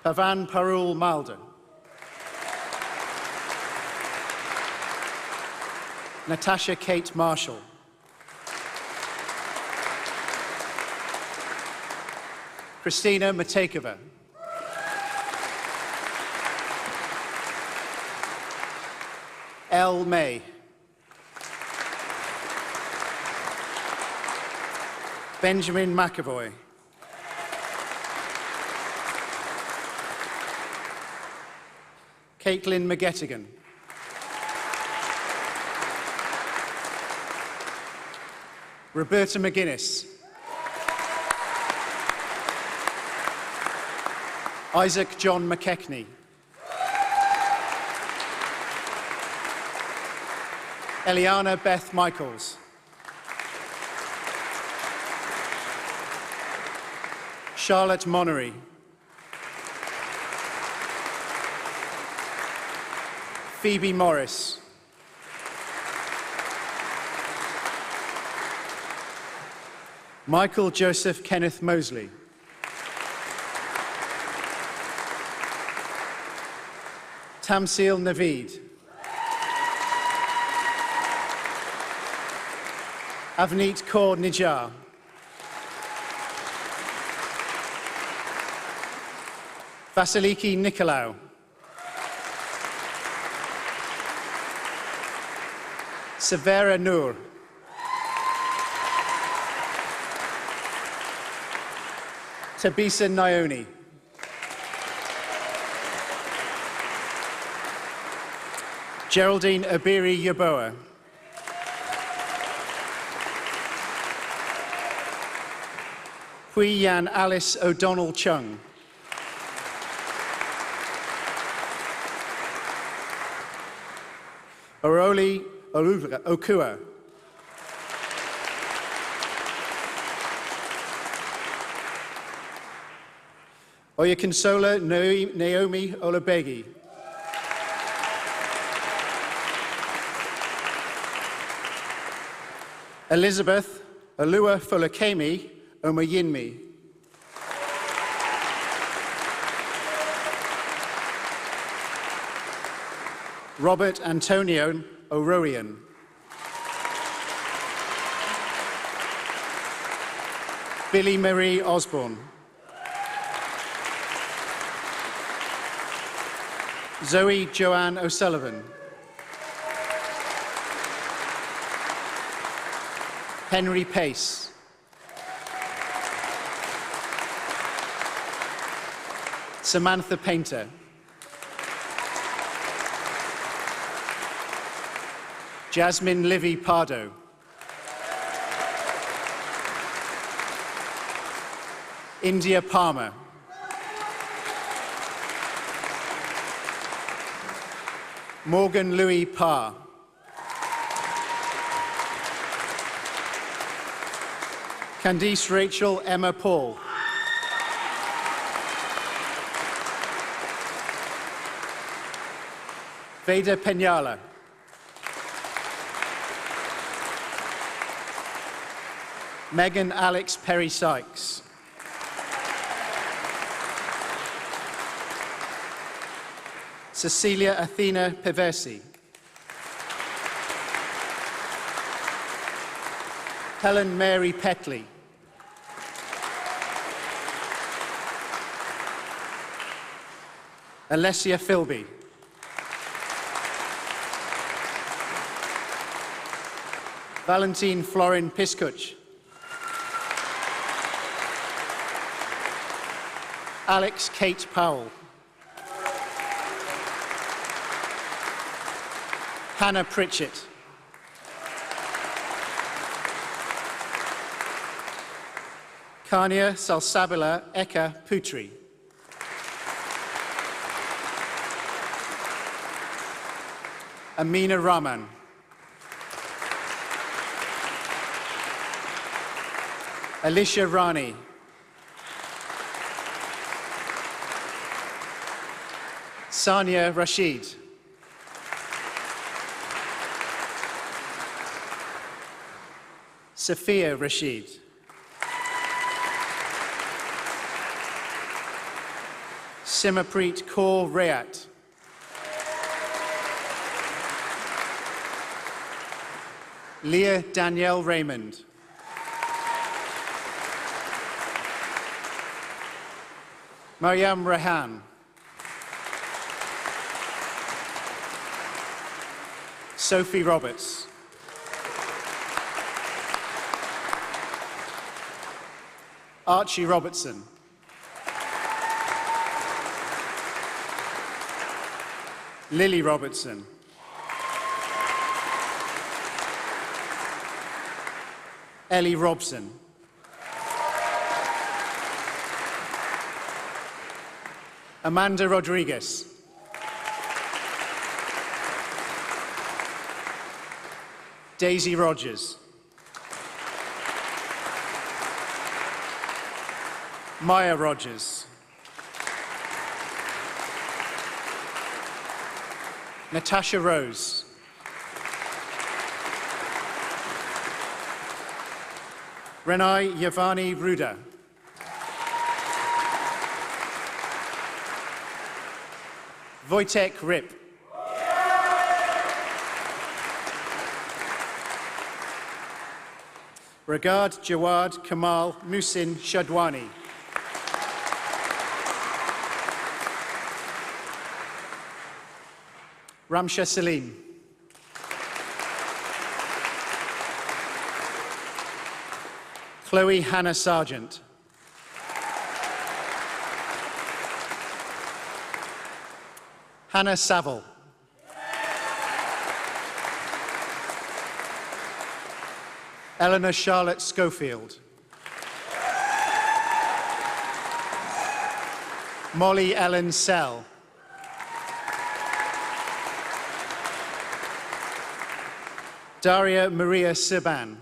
Pavan Parul Malda. Natasha Kate Marshall. Christina Matekova. Elle May. Benjamin McAvoy. Caitlin McGettigan. Roberta McGuinness. Isaac John McKechnie. Eliana Beth Michaels. Charlotte Monnery. Phoebe Morris. Michael Joseph Kenneth Mosley. Tamsil Naveed. Avneet Kaur Nijjar. Vasiliki Nicolaou. Severa Noor. Tabisa Nyoni. Geraldine Abiri Yaboa. Hui Yan Alice O'Donnell Chung. Oroli Okua. Oyakinsola Naomi Olabegi. Elizabeth Alua Fulakemi Omayinmi. Robert Antonio O'Royan. Billy Marie Osborne. Zoe Joanne O'Sullivan. Henry Pace. Samantha Painter. Jasmine Livy Pardo. India Palmer. Morgan Louis Parr. Candice Rachel Emma Paul. Veda Peñala. Megan Alex Perry Sykes. Cecilia Athena Peversi. Helen Mary Petley. Alessia Philby. Valentine Florin Piskuch. Alex Kate Powell. Hannah Pritchett. Kania Salsabila Eka Putri. Amina Rahman. Alicia Rani. Sania Rashid. Sophia Rashid. Simapreet Kaur Rayat. Leah Danielle Raymond. Mariam Rehan. Sophie Roberts. Archie Robertson. Lily Robertson. Ellie Robson. Amanda Rodriguez. Daisy Rogers. Maya Rogers. Natasha Rose. Renai Yavani Ruda. Wojtek Rip. Regard Jawad Kamal Musin Shadwani. Ramsha Salim. Chloe Hannah Sargent. Hannah Saville. Eleanor Charlotte Schofield. Molly Ellen Sell. Daria Maria Siban.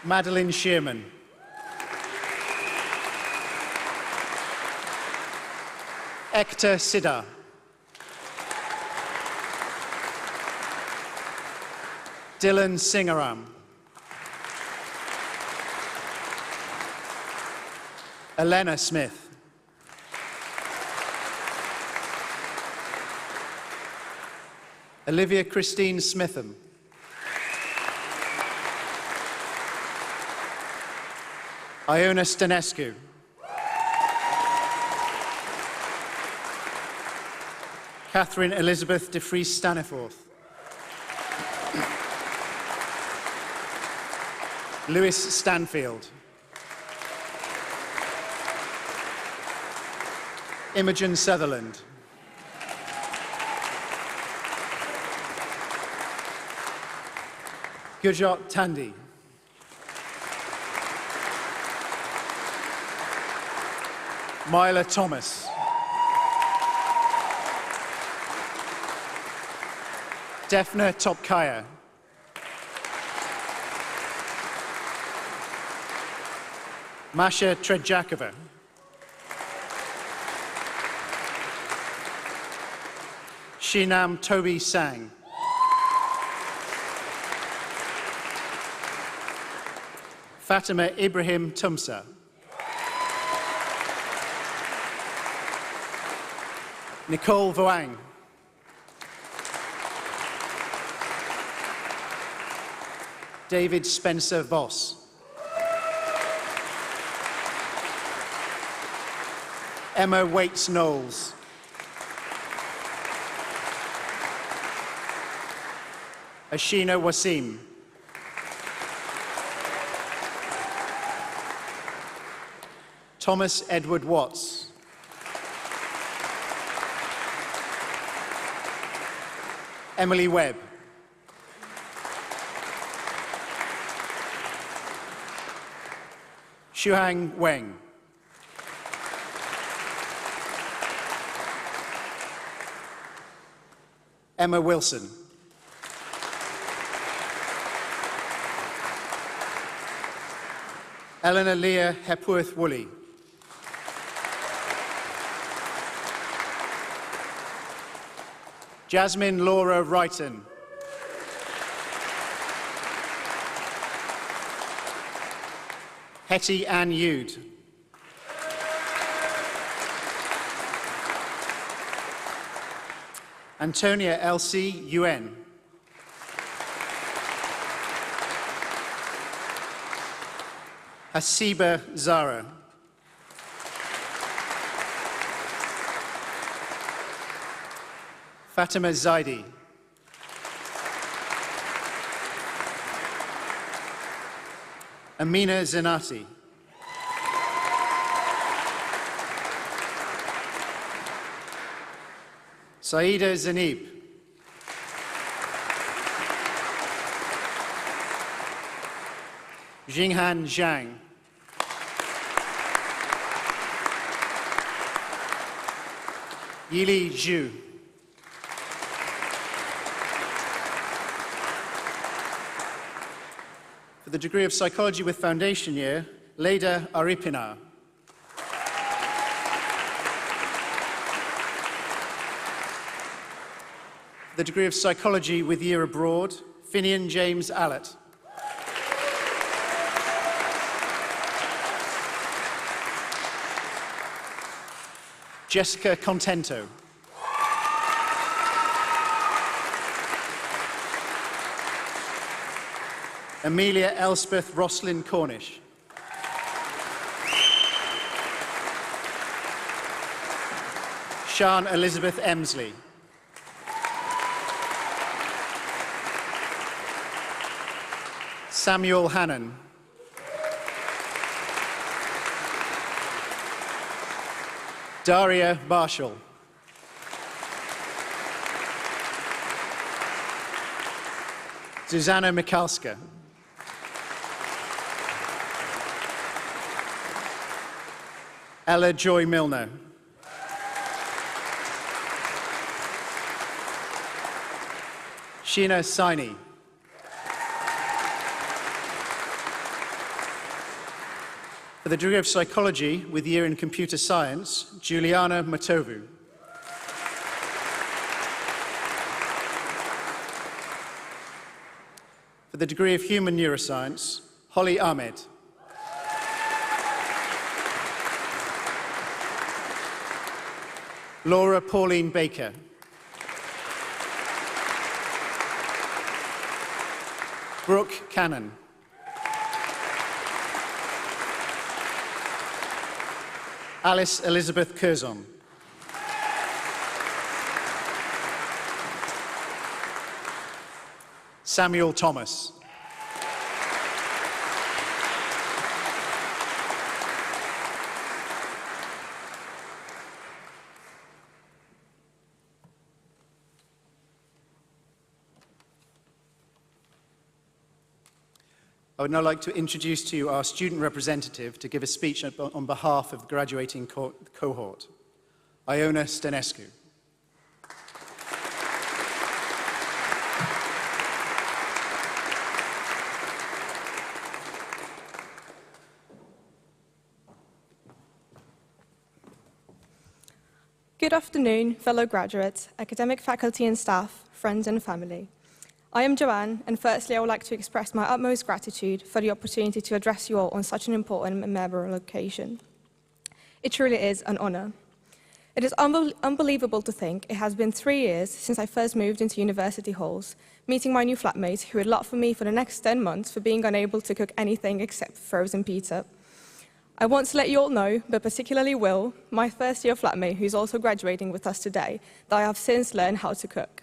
Madeline Shearman. Ekta Siddha. Dylan Singaram. Elena Smith. Olivia Christine Smitham. Iona Stanescu. Catherine Elizabeth de Vries Staniforth. Lewis Stanfield. Imogen Sutherland. Gurjot Tandi. Myla Thomas. Defna Topkaya. Masha Tredjakova. Shinam Toby Sang. Fatima Ibrahim Tumsa. Nicole Voang. David Spencer Voss. Emma Waits Knowles. Ashina Wasim. Thomas Edward Watts. Emily Webb. Shuhang Weng. Emma Wilson. Eleanor Leah Hepworth Woolley. Jasmine Laura Wrighton. Hetty Ann Yude. Antonia Elsie Yuen. Hasiba Zara. Fatima Zaidi. Amina Zenati. Saida Zanib. Jinghan Zhang. Yili Zhu. For the degree of Psychology with Foundation Year, Leda Aripina. For the degree of Psychology with Year Abroad, Finian James Allett. Jessica Contento. Amelia Elspeth Roslyn Cornish. Sian Elizabeth Emsley. Samuel Hannon. Daria Marshall. Susanna Mikalska. Ella Joy Milner. Sheena Saini. For the degree of Psychology with Year in Computer Science, Juliana Matovu. For the degree of Human Neuroscience, Holly Ahmed. Laura Pauline Baker. Brooke Cannon. Alice Elizabeth Curzon. Samuel Thomas. I would now like to introduce to you our student representative to give a speech on behalf of the graduating cohort, Iona Stănescu. Good afternoon, fellow graduates, academic faculty and staff, friends and family. I am Joanne, and firstly I would like to express my utmost gratitude for the opportunity to address you all on such an important and memorable occasion. It truly is an honour. It is unbelievable to think it has been 3 years since I first moved into university halls, meeting my new flatmates who would laugh for me for the next 10 months for being unable to cook anything except frozen pizza. I want to let you all know, but particularly Will, my first-year flatmate who's also graduating with us today, that I have since learned how to cook.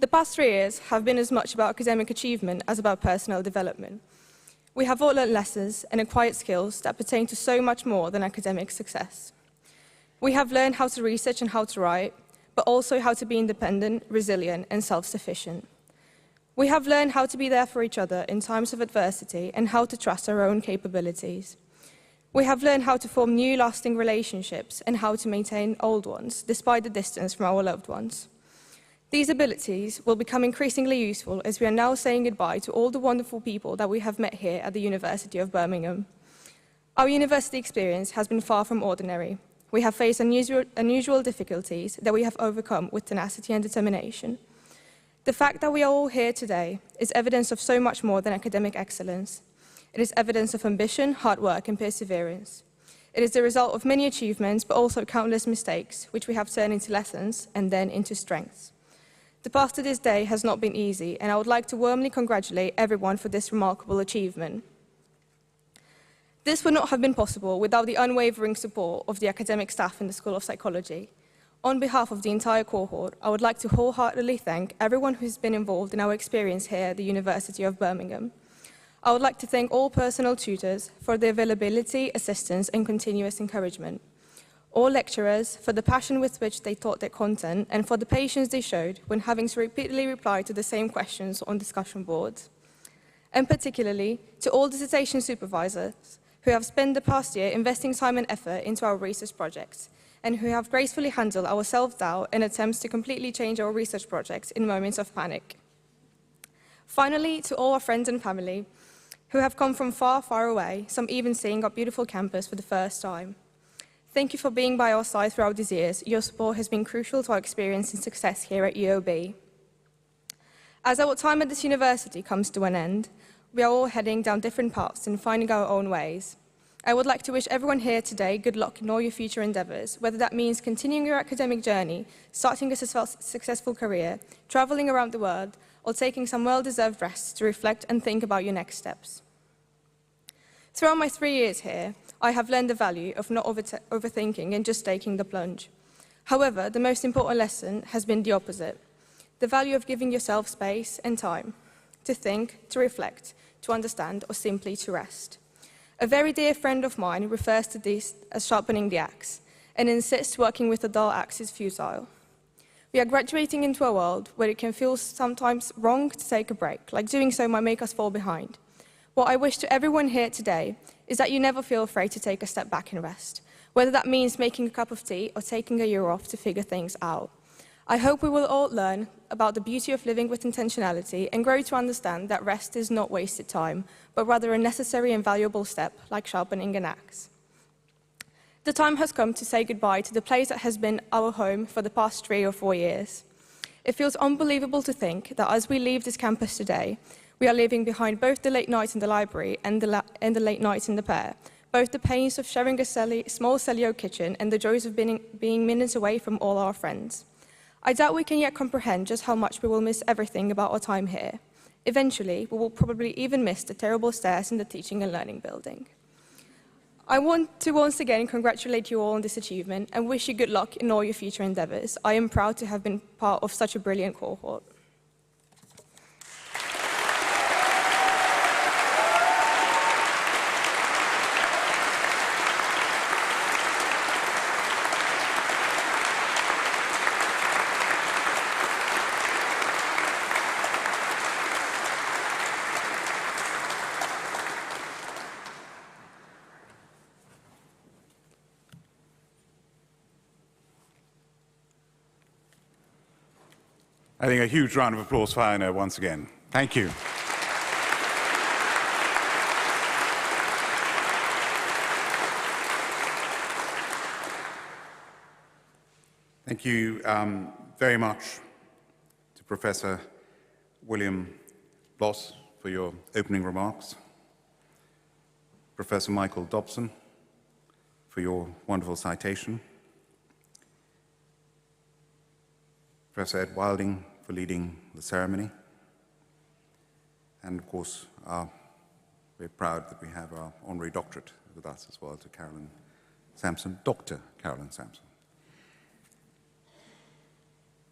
The past 3 years have been as much about academic achievement as about personal development. We have all learned lessons and acquired skills that pertain to so much more than academic success. We have learned how to research and how to write, but also how to be independent, resilient, and self-sufficient. We have learned how to be there for each other in times of adversity and how to trust our own capabilities. We have learned how to form new, lasting relationships and how to maintain old ones, despite the distance from our loved ones. These abilities will become increasingly useful as we are now saying goodbye to all the wonderful people that we have met here at the University of Birmingham. Our university experience has been far from ordinary. We have faced unusual difficulties that we have overcome with tenacity and determination. The fact that we are all here today is evidence of so much more than academic excellence. It is evidence of ambition, hard work, and perseverance. It is the result of many achievements, but also countless mistakes, which we have turned into lessons and then into strengths. The path to this day has not been easy, and I would like to warmly congratulate everyone for this remarkable achievement. This would not have been possible without the unwavering support of the academic staff in the School of Psychology. On behalf of the entire cohort, I would like to wholeheartedly thank everyone who has been involved in our experience here at the University of Birmingham. I would like to thank all personal tutors for their availability, assistance, and continuous encouragement. All lecturers for the passion with which they taught their content and for the patience they showed when having to repeatedly reply to the same questions on discussion boards. And particularly to all dissertation supervisors who have spent the past year investing time and effort into our research projects and who have gracefully handled our self-doubt and attempts to completely change our research projects in moments of panic. Finally, to all our friends and family who have come from far, far away, some even seeing our beautiful campus for the first time. Thank you for being by our side throughout these years. Your support has been crucial to our experience and success here at UOB. As our time at this university comes to an end, we are all heading down different paths and finding our own ways. I would like to wish everyone here today good luck in all your future endeavours, whether that means continuing your academic journey, starting a successful career, travelling around the world, or taking some well-deserved rest to reflect and think about your next steps. Throughout my 3 years here, I have learned the value of not overthinking and just taking the plunge. However, the most important lesson has been the opposite, the value of giving yourself space and time to think, to reflect, to understand, or simply to rest. A very dear friend of mine refers to this as sharpening the axe and insists working with a dull axe is futile. We are graduating into a world where it can feel sometimes wrong to take a break, like doing so might make us fall behind. What I wish to everyone here today is that you never feel afraid to take a step back and rest, whether that means making a cup of tea or taking a year off to figure things out. I hope we will all learn about the beauty of living with intentionality and grow to understand that rest is not wasted time, but rather a necessary and valuable step, like sharpening an axe. The time has come to say goodbye to the place that has been our home for the past 3 or 4 years. It feels unbelievable to think that as we leave this campus today, we are leaving behind both the late nights in the library and the late nights in the pair, both the pains of sharing a small cellular kitchen and the joys of being minutes away from all our friends. I doubt we can yet comprehend just how much we will miss everything about our time here. Eventually, we will probably even miss the terrible stairs in the teaching and learning building. I want to once again congratulate you all on this achievement and wish you good luck in all your future endeavours. I am proud to have been part of such a brilliant cohort. I think a huge round of applause for Anna once again. Thank you. Thank you very much to Professor William Bloss for your opening remarks, Professor Michael Dobson for your wonderful citation, Professor Ed Wilding for leading the ceremony, and of course, we're proud that we have our honorary doctorate with us as well, to Carolyn Sampson, Dr. Carolyn Sampson.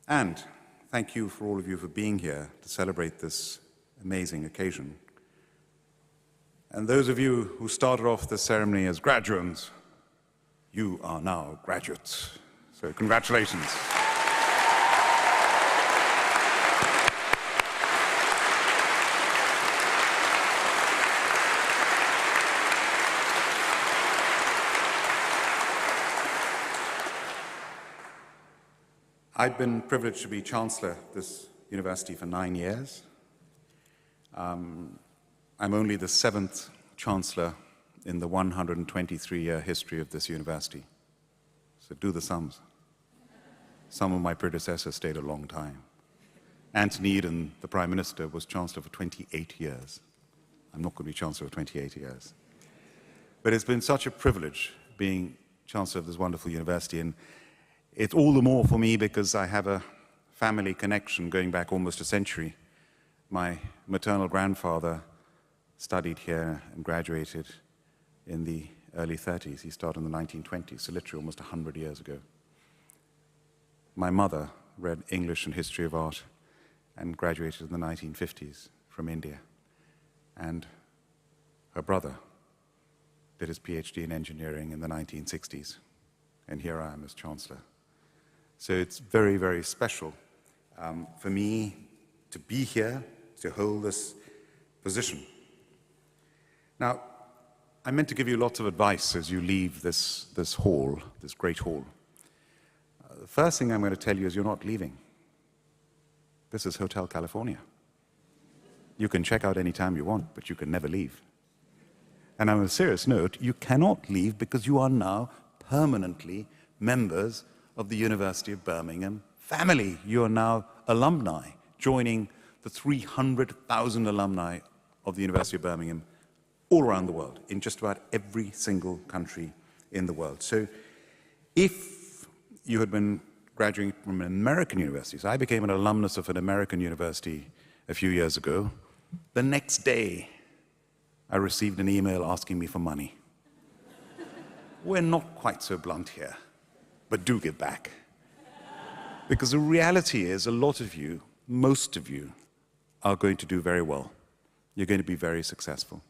And thank you for all of you for being here to celebrate this amazing occasion. And those of you who started off this ceremony as graduates, you are now graduates. So congratulations. I've been privileged to be Chancellor of this university for 9 years. I'm only the 7th Chancellor in the 123-year history of this university. So do the sums. Some of my predecessors stayed a long time. Anthony Eden, the Prime Minister, was Chancellor for 28 years. I'm not going to be Chancellor for 28 years. But it's been such a privilege being Chancellor of this wonderful university, and it's all the more for me because I have a family connection going back almost a century. My maternal grandfather studied here and graduated in the early 30s. He started in the 1920s, so literally almost 100 years ago. My mother read English and History of Art and graduated in the 1950s from India. And her brother did his PhD in engineering in the 1960s. And here I am as Chancellor. So it's very, very special for me to be here, to hold this position. Now, I meant to give you lots of advice as you leave this hall, this great hall. The first thing I'm going to tell you is you're not leaving. This is Hotel California. You can check out any time you want, but you can never leave. And on a serious note, you cannot leave because you are now permanently members of the University of Birmingham family. You are now alumni, joining the 300,000 alumni of the University of Birmingham all around the world, in just about every single country in the world. So if you had been graduating from an American university, so I became an alumnus of an American university a few years ago, the next day I received an email asking me for money. We're not quite so blunt here, but do give back. Because the reality is a lot of you, most of you, are going to do very well. You're going to be very successful.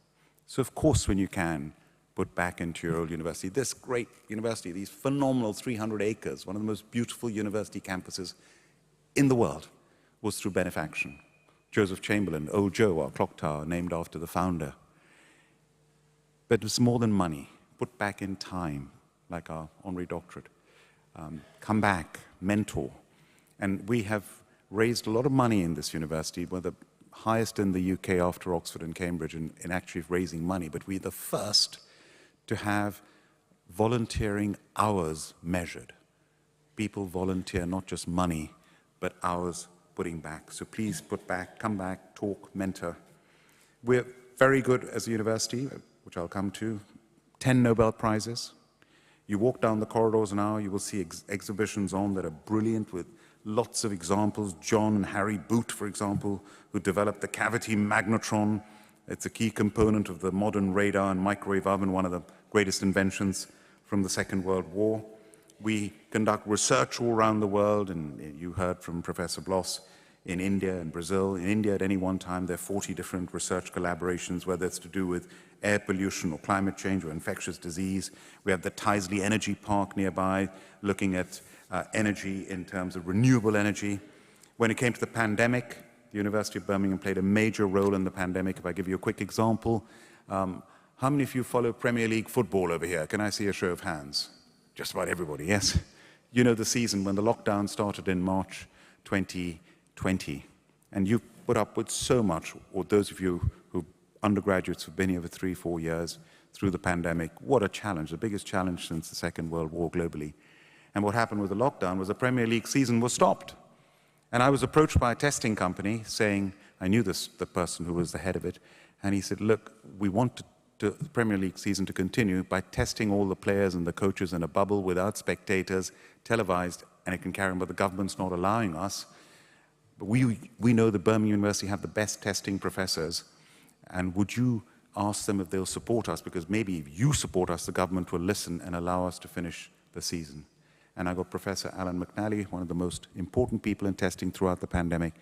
So of course, when you can, put back into your old university. This great university, these phenomenal 300 acres, one of the most beautiful university campuses in the world, was through benefaction. Joseph Chamberlain, Old Joe, our clock tower, named after the founder. But it's more than money. Put back in time, like our honorary doctorate. Come back, mentor. And we have raised a lot of money in this university. We're the highest in the UK after Oxford and Cambridge in actually raising money, but we're the first to have volunteering hours measured. People volunteer not just money, but hours putting back. So please put back, come back, talk, mentor. We're very good as a university, which I'll come to, 10 Nobel Prizes. You walk down the corridors now, you will see exhibitions on that are brilliant with lots of examples. John and Harry Boot, for example, who developed the cavity magnetron. It's a key component of the modern radar and microwave oven, one of the greatest inventions from the Second World War. We conduct research all around the world, and you heard from Professor Bloss, in India and Brazil. In India, at any one time, there are 40 different research collaborations, whether it's to do with air pollution or climate change or infectious disease. We have the Tyseley Energy Park nearby, looking at energy in terms of renewable energy. When it came to the pandemic, the University of Birmingham played a major role in the pandemic. If I give you a quick example, how many of you follow Premier League football over here? Can I see a show of hands? Just about everybody, yes? You know the season when the lockdown started in March 2020, and you put up with so much, or those of you who undergraduates who've been here for 3-4 years through the pandemic, what a challenge, the biggest challenge since the Second World War globally. And what happened with the lockdown was the Premier League season was stopped. And I was approached by a testing company saying, I knew the person who was the head of it, and he said, look, we want the Premier League season to continue by testing all the players and the coaches in a bubble without spectators, televised, and it can carry on, but the government's not allowing us. But we know that Birmingham University have the best testing professors, and would you ask them if they'll support us, because maybe if you support us, the government will listen and allow us to finish the season. And I got Professor Alan McNally, one of the most important people in testing throughout the pandemic.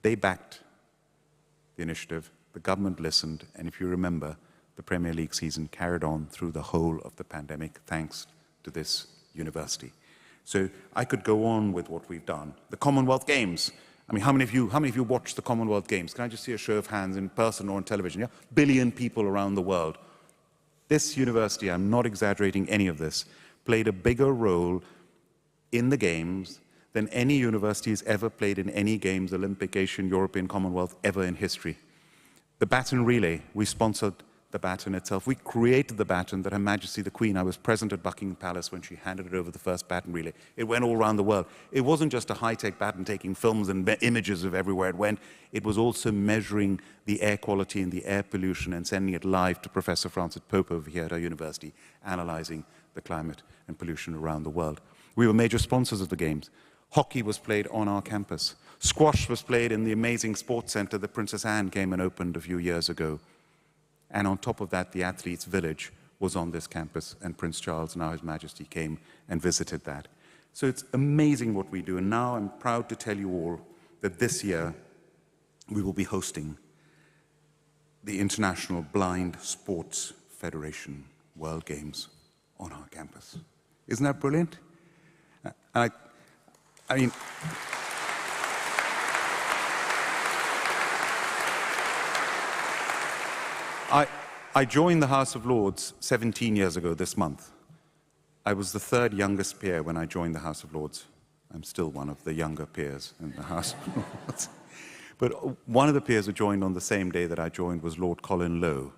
They backed the initiative, the government listened, and if you remember, the Premier League season carried on through the whole of the pandemic thanks to this university. So I could go on with what we've done. The Commonwealth Games. I mean, how many of you watched the Commonwealth Games? Can I just see a show of hands in person or on television? Yeah? 1 billion people around the world. This university, I'm not exaggerating any of this, played a bigger role in the Games than any university has ever played in any Games, Olympic, Asian, European, Commonwealth, ever in history. The baton relay, we sponsored the baton itself. We created the baton that Her Majesty the Queen, I was present at Buckingham Palace when she handed it over the first baton relay. It went all around the world. It wasn't just a high-tech baton taking films and images of everywhere it went. It was also measuring the air quality and the air pollution and sending it live to Professor Francis Pope over here at our university, analyzing the climate and pollution around the world. We were major sponsors of the Games. Hockey was played on our campus. Squash was played in the amazing sports center that Princess Anne came and opened a few years ago. And on top of that, the Athletes' Village was on this campus, and Prince Charles, now His Majesty, came and visited that. So it's amazing what we do, and now I'm proud to tell you all that this year we will be hosting the International Blind Sports Federation World Games on our campus. Isn't that brilliant? I mean, I joined the House of Lords 17 years ago this month. I was the third youngest peer when I joined the House of Lords. I'm still one of the younger peers in the House of Lords. But one of the peers who joined on the same day that I joined was Lord Colin Lowe,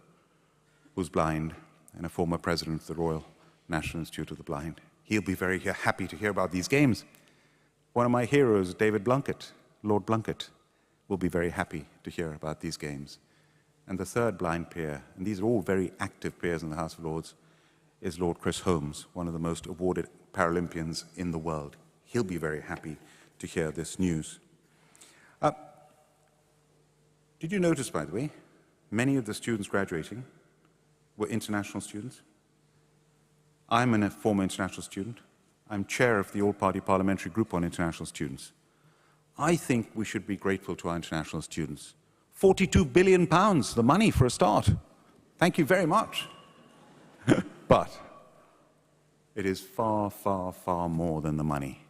who's blind and a former president of the Royal National Institute of the Blind. He'll be very happy to hear about these games. One of my heroes, David Blunkett, Lord Blunkett, will be very happy to hear about these games. And the third blind peer, and these are all very active peers in the House of Lords, is Lord Chris Holmes, one of the most awarded Paralympians in the world. He'll be very happy to hear this news. Did you notice, by the way, many of the students graduating were international students? I'm a former international student. I'm chair of the All-Party Parliamentary Group on International Students. I think we should be grateful to our international students. £42 billion, the money for a start. Thank you very much. But it is far, far, far more than the money.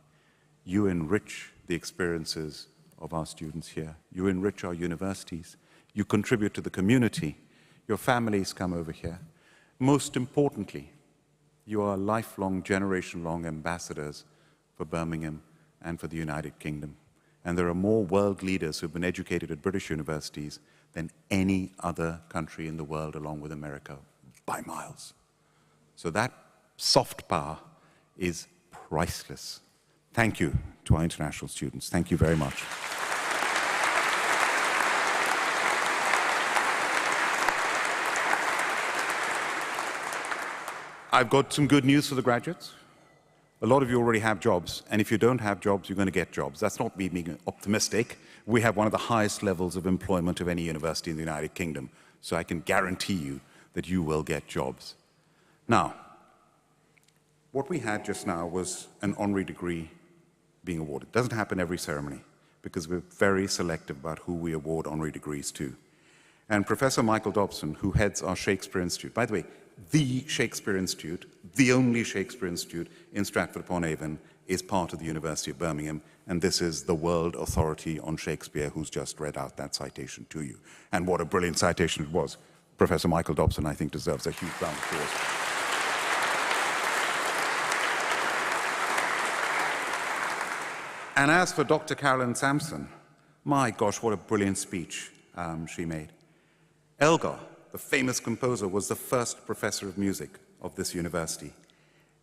You enrich the experiences of our students here. You enrich our universities. You contribute to the community. Your families come over here. Most importantly, you are lifelong, generation-long ambassadors for Birmingham and for the United Kingdom. And there are more world leaders who've been educated at British universities than any other country in the world, along with America, by miles. So that soft power is priceless. Thank you to our international students. Thank you very much. I've got some good news for the graduates. A lot of you already have jobs, and if you don't have jobs, you're going to get jobs. That's not me being optimistic. We have one of the highest levels of employment of any university in the United Kingdom, so I can guarantee you that you will get jobs. Now, what we had just now was an honorary degree being awarded. It doesn't happen every ceremony, because we're very selective about who we award honorary degrees to. And Professor Michael Dobson, who heads our Shakespeare Institute, by the way, the Shakespeare Institute, the only Shakespeare Institute in Stratford-upon-Avon, is part of the University of Birmingham, and this is the world authority on Shakespeare who's just read out that citation to you. And what a brilliant citation it was. Professor Michael Dobson, I think, deserves a huge round of applause. And as for Dr. Carolyn Sampson, my gosh, what a brilliant speech she made. Elgar, the famous composer, was the first professor of music of this university.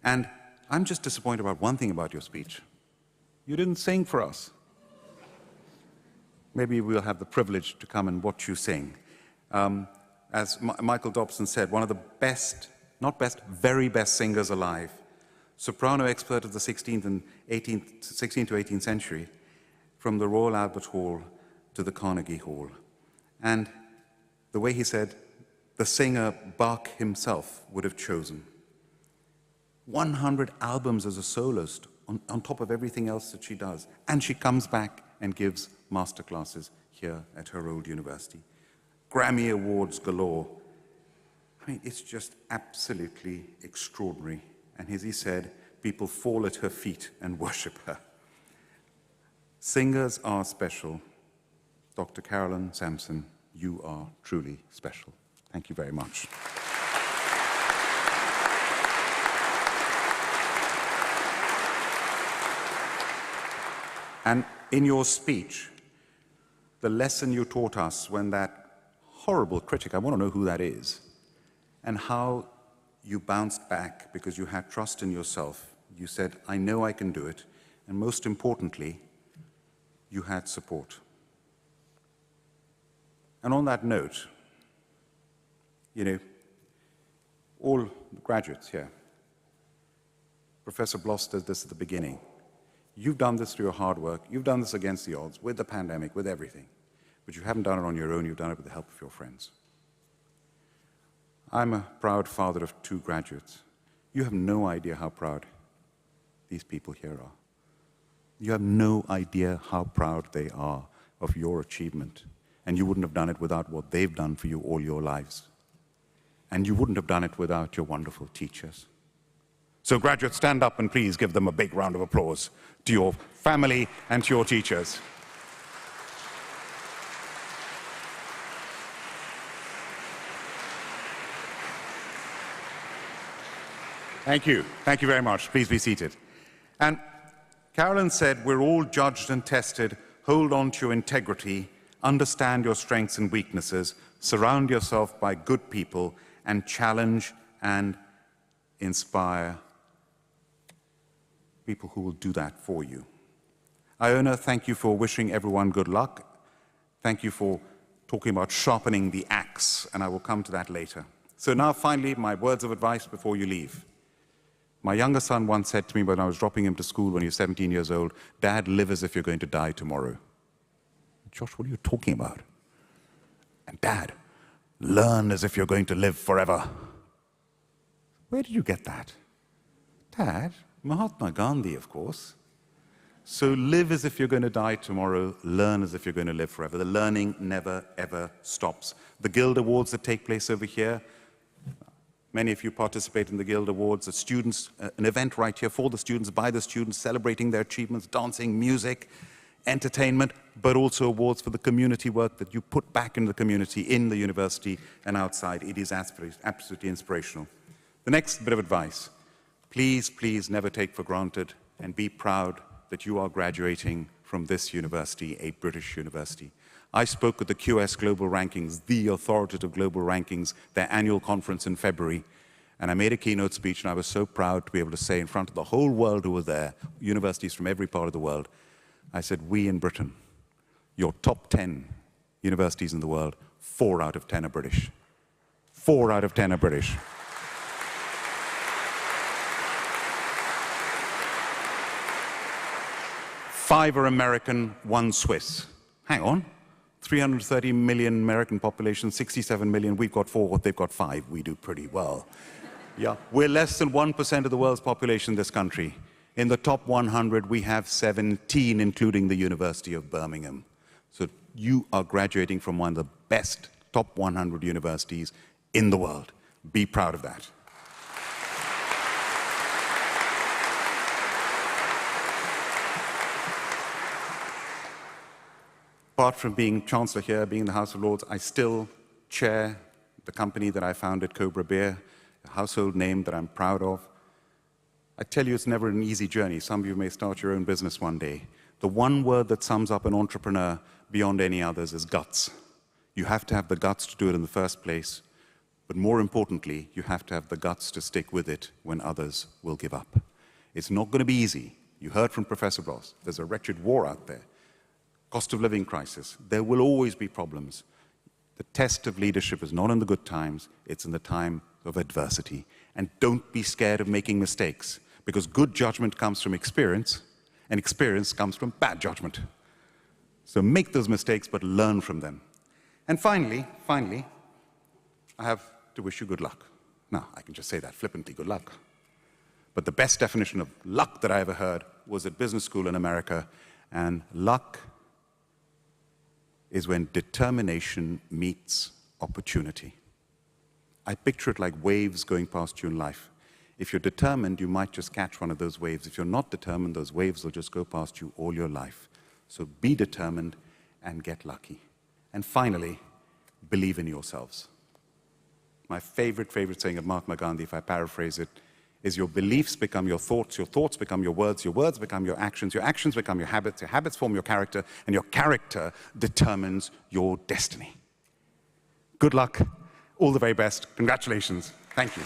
And I'm just disappointed about one thing about your speech. You didn't sing for us. maybe we'll have the privilege to come and watch you sing. As Michael Dobson said, one of the best, not best, very best singers alive, soprano expert of the 16th to 18th century, from the Royal Albert Hall to the Carnegie Hall. And the way he said, the singer Bach himself would have chosen. 100 albums as a soloist on top of everything else that she does. And she comes back and gives masterclasses here at her old university. Grammy Awards galore. I mean, it's just absolutely extraordinary. And as he said, people fall at her feet and worship her. Singers are special. Dr. Carolyn Sampson, you are truly special. Thank you very much. And in your speech, the lesson you taught us when that horrible critic, I want to know who that is, and how you bounced back because you had trust in yourself. You said, I know I can do it. And most importantly, you had support. And on that note, you know, all the graduates here, Professor Bloss does this at the beginning. You've done this through your hard work. You've done this against the odds, with the pandemic, with everything. But you haven't done it on your own. You've done it with the help of your friends. I'm a proud father of 2 graduates. You have no idea how proud these people here are. You have no idea how proud they are of your achievement. And you wouldn't have done it without what they've done for you all your lives. And you wouldn't have done it without your wonderful teachers. So graduates, stand up and please give them a big round of applause to your family and to your teachers. Thank you. Thank you very much. Please be seated. And Carolyn said, we're all judged and tested. Hold on to your integrity. Understand your strengths and weaknesses. Surround yourself by good people and challenge and inspire people who will do that for you. Iona, thank you for wishing everyone good luck. Thank you for talking about sharpening the axe, and I will come to that later. So now finally, my words of advice before you leave. My younger son once said to me when I was dropping him to school when he was 17 years old, Dad, live as if you're going to die tomorrow. Josh, what are you talking about? And Dad, learn as if you're going to live forever. Where did you get that? Dad, Mahatma Gandhi, of course. So live as if you're going to die tomorrow, learn as if you're going to live forever. The learning never, ever stops. The Guild Awards that take place over here, many of you participate in the Guild Awards, the students, an event right here for the students, by the students, celebrating their achievements, dancing, music, entertainment, but also awards for the community work that you put back in the community, in the university and outside. It is absolutely inspirational. The next bit of advice, please, please never take for granted and be proud that you are graduating from this university, a British university. I spoke at the QS Global Rankings, the authoritative global rankings, their annual conference in February, and I made a keynote speech, and I was so proud to be able to say in front of the whole world who were there, universities from every part of the world, I said, we in Britain, your top 10 universities in the world, 4 out of 10 are British. 4 out of 10 are British. Five are American, 1 Swiss. Hang on. 330 million American population, 67 million. We've got 4, they've got 5. We do pretty well. Yeah, we're less than 1% of the world's population in this country. In the top 100, we have 17, including the University of Birmingham. So you are graduating from one of the best top 100 universities in the world. Be proud of that. Apart from being Chancellor here, being in the House of Lords, I still chair the company that I founded, Cobra Beer, a household name that I'm proud of. I tell you, it's never an easy journey. Some of you may start your own business one day. The one word that sums up an entrepreneur beyond any others is guts. You have to have the guts to do it in the first place, but more importantly, you have to have the guts to stick with it when others will give up. It's not going to be easy. You heard from Professor Bloss. There's a wretched war out there. cost of living crisis. There will always be problems. The test of leadership is not in the good times, it's in the time of adversity. And don't be scared of making mistakes, because good judgment comes from experience, and experience comes from bad judgment. So make those mistakes, but learn from them. And finally, I have to wish you good luck. Now, I can just say that flippantly, good luck. But the best definition of luck that I ever heard was at business school in America, and luck is when determination meets opportunity. I picture it like waves going past you in life. If you're determined, you might just catch one of those waves. If you're not determined, those waves will just go past you all your life. So be determined and get lucky. And finally, believe in yourselves. My favorite saying of Mahatma Gandhi, if I paraphrase it, is your beliefs become your thoughts become your words become your actions become your habits form your character, and your character determines your destiny. Good luck, all the very best, congratulations, thank you.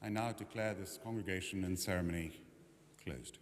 I now declare this congregation and ceremony closed.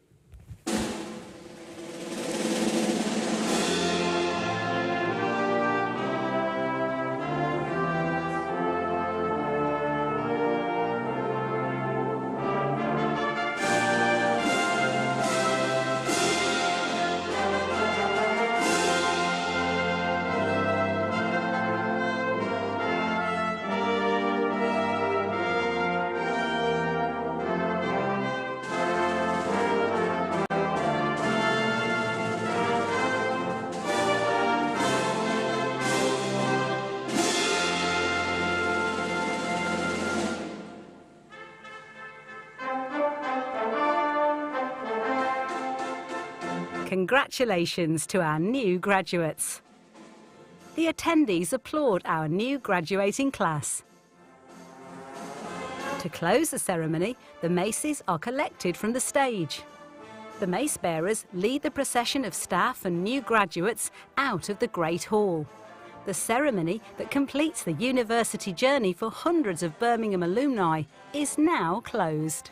Congratulations to our new graduates. The attendees applaud our new graduating class. To close the ceremony, the maces are collected from the stage. The mace bearers lead the procession of staff and new graduates out of the Great Hall. The ceremony that completes the university journey for hundreds of Birmingham alumni is now closed.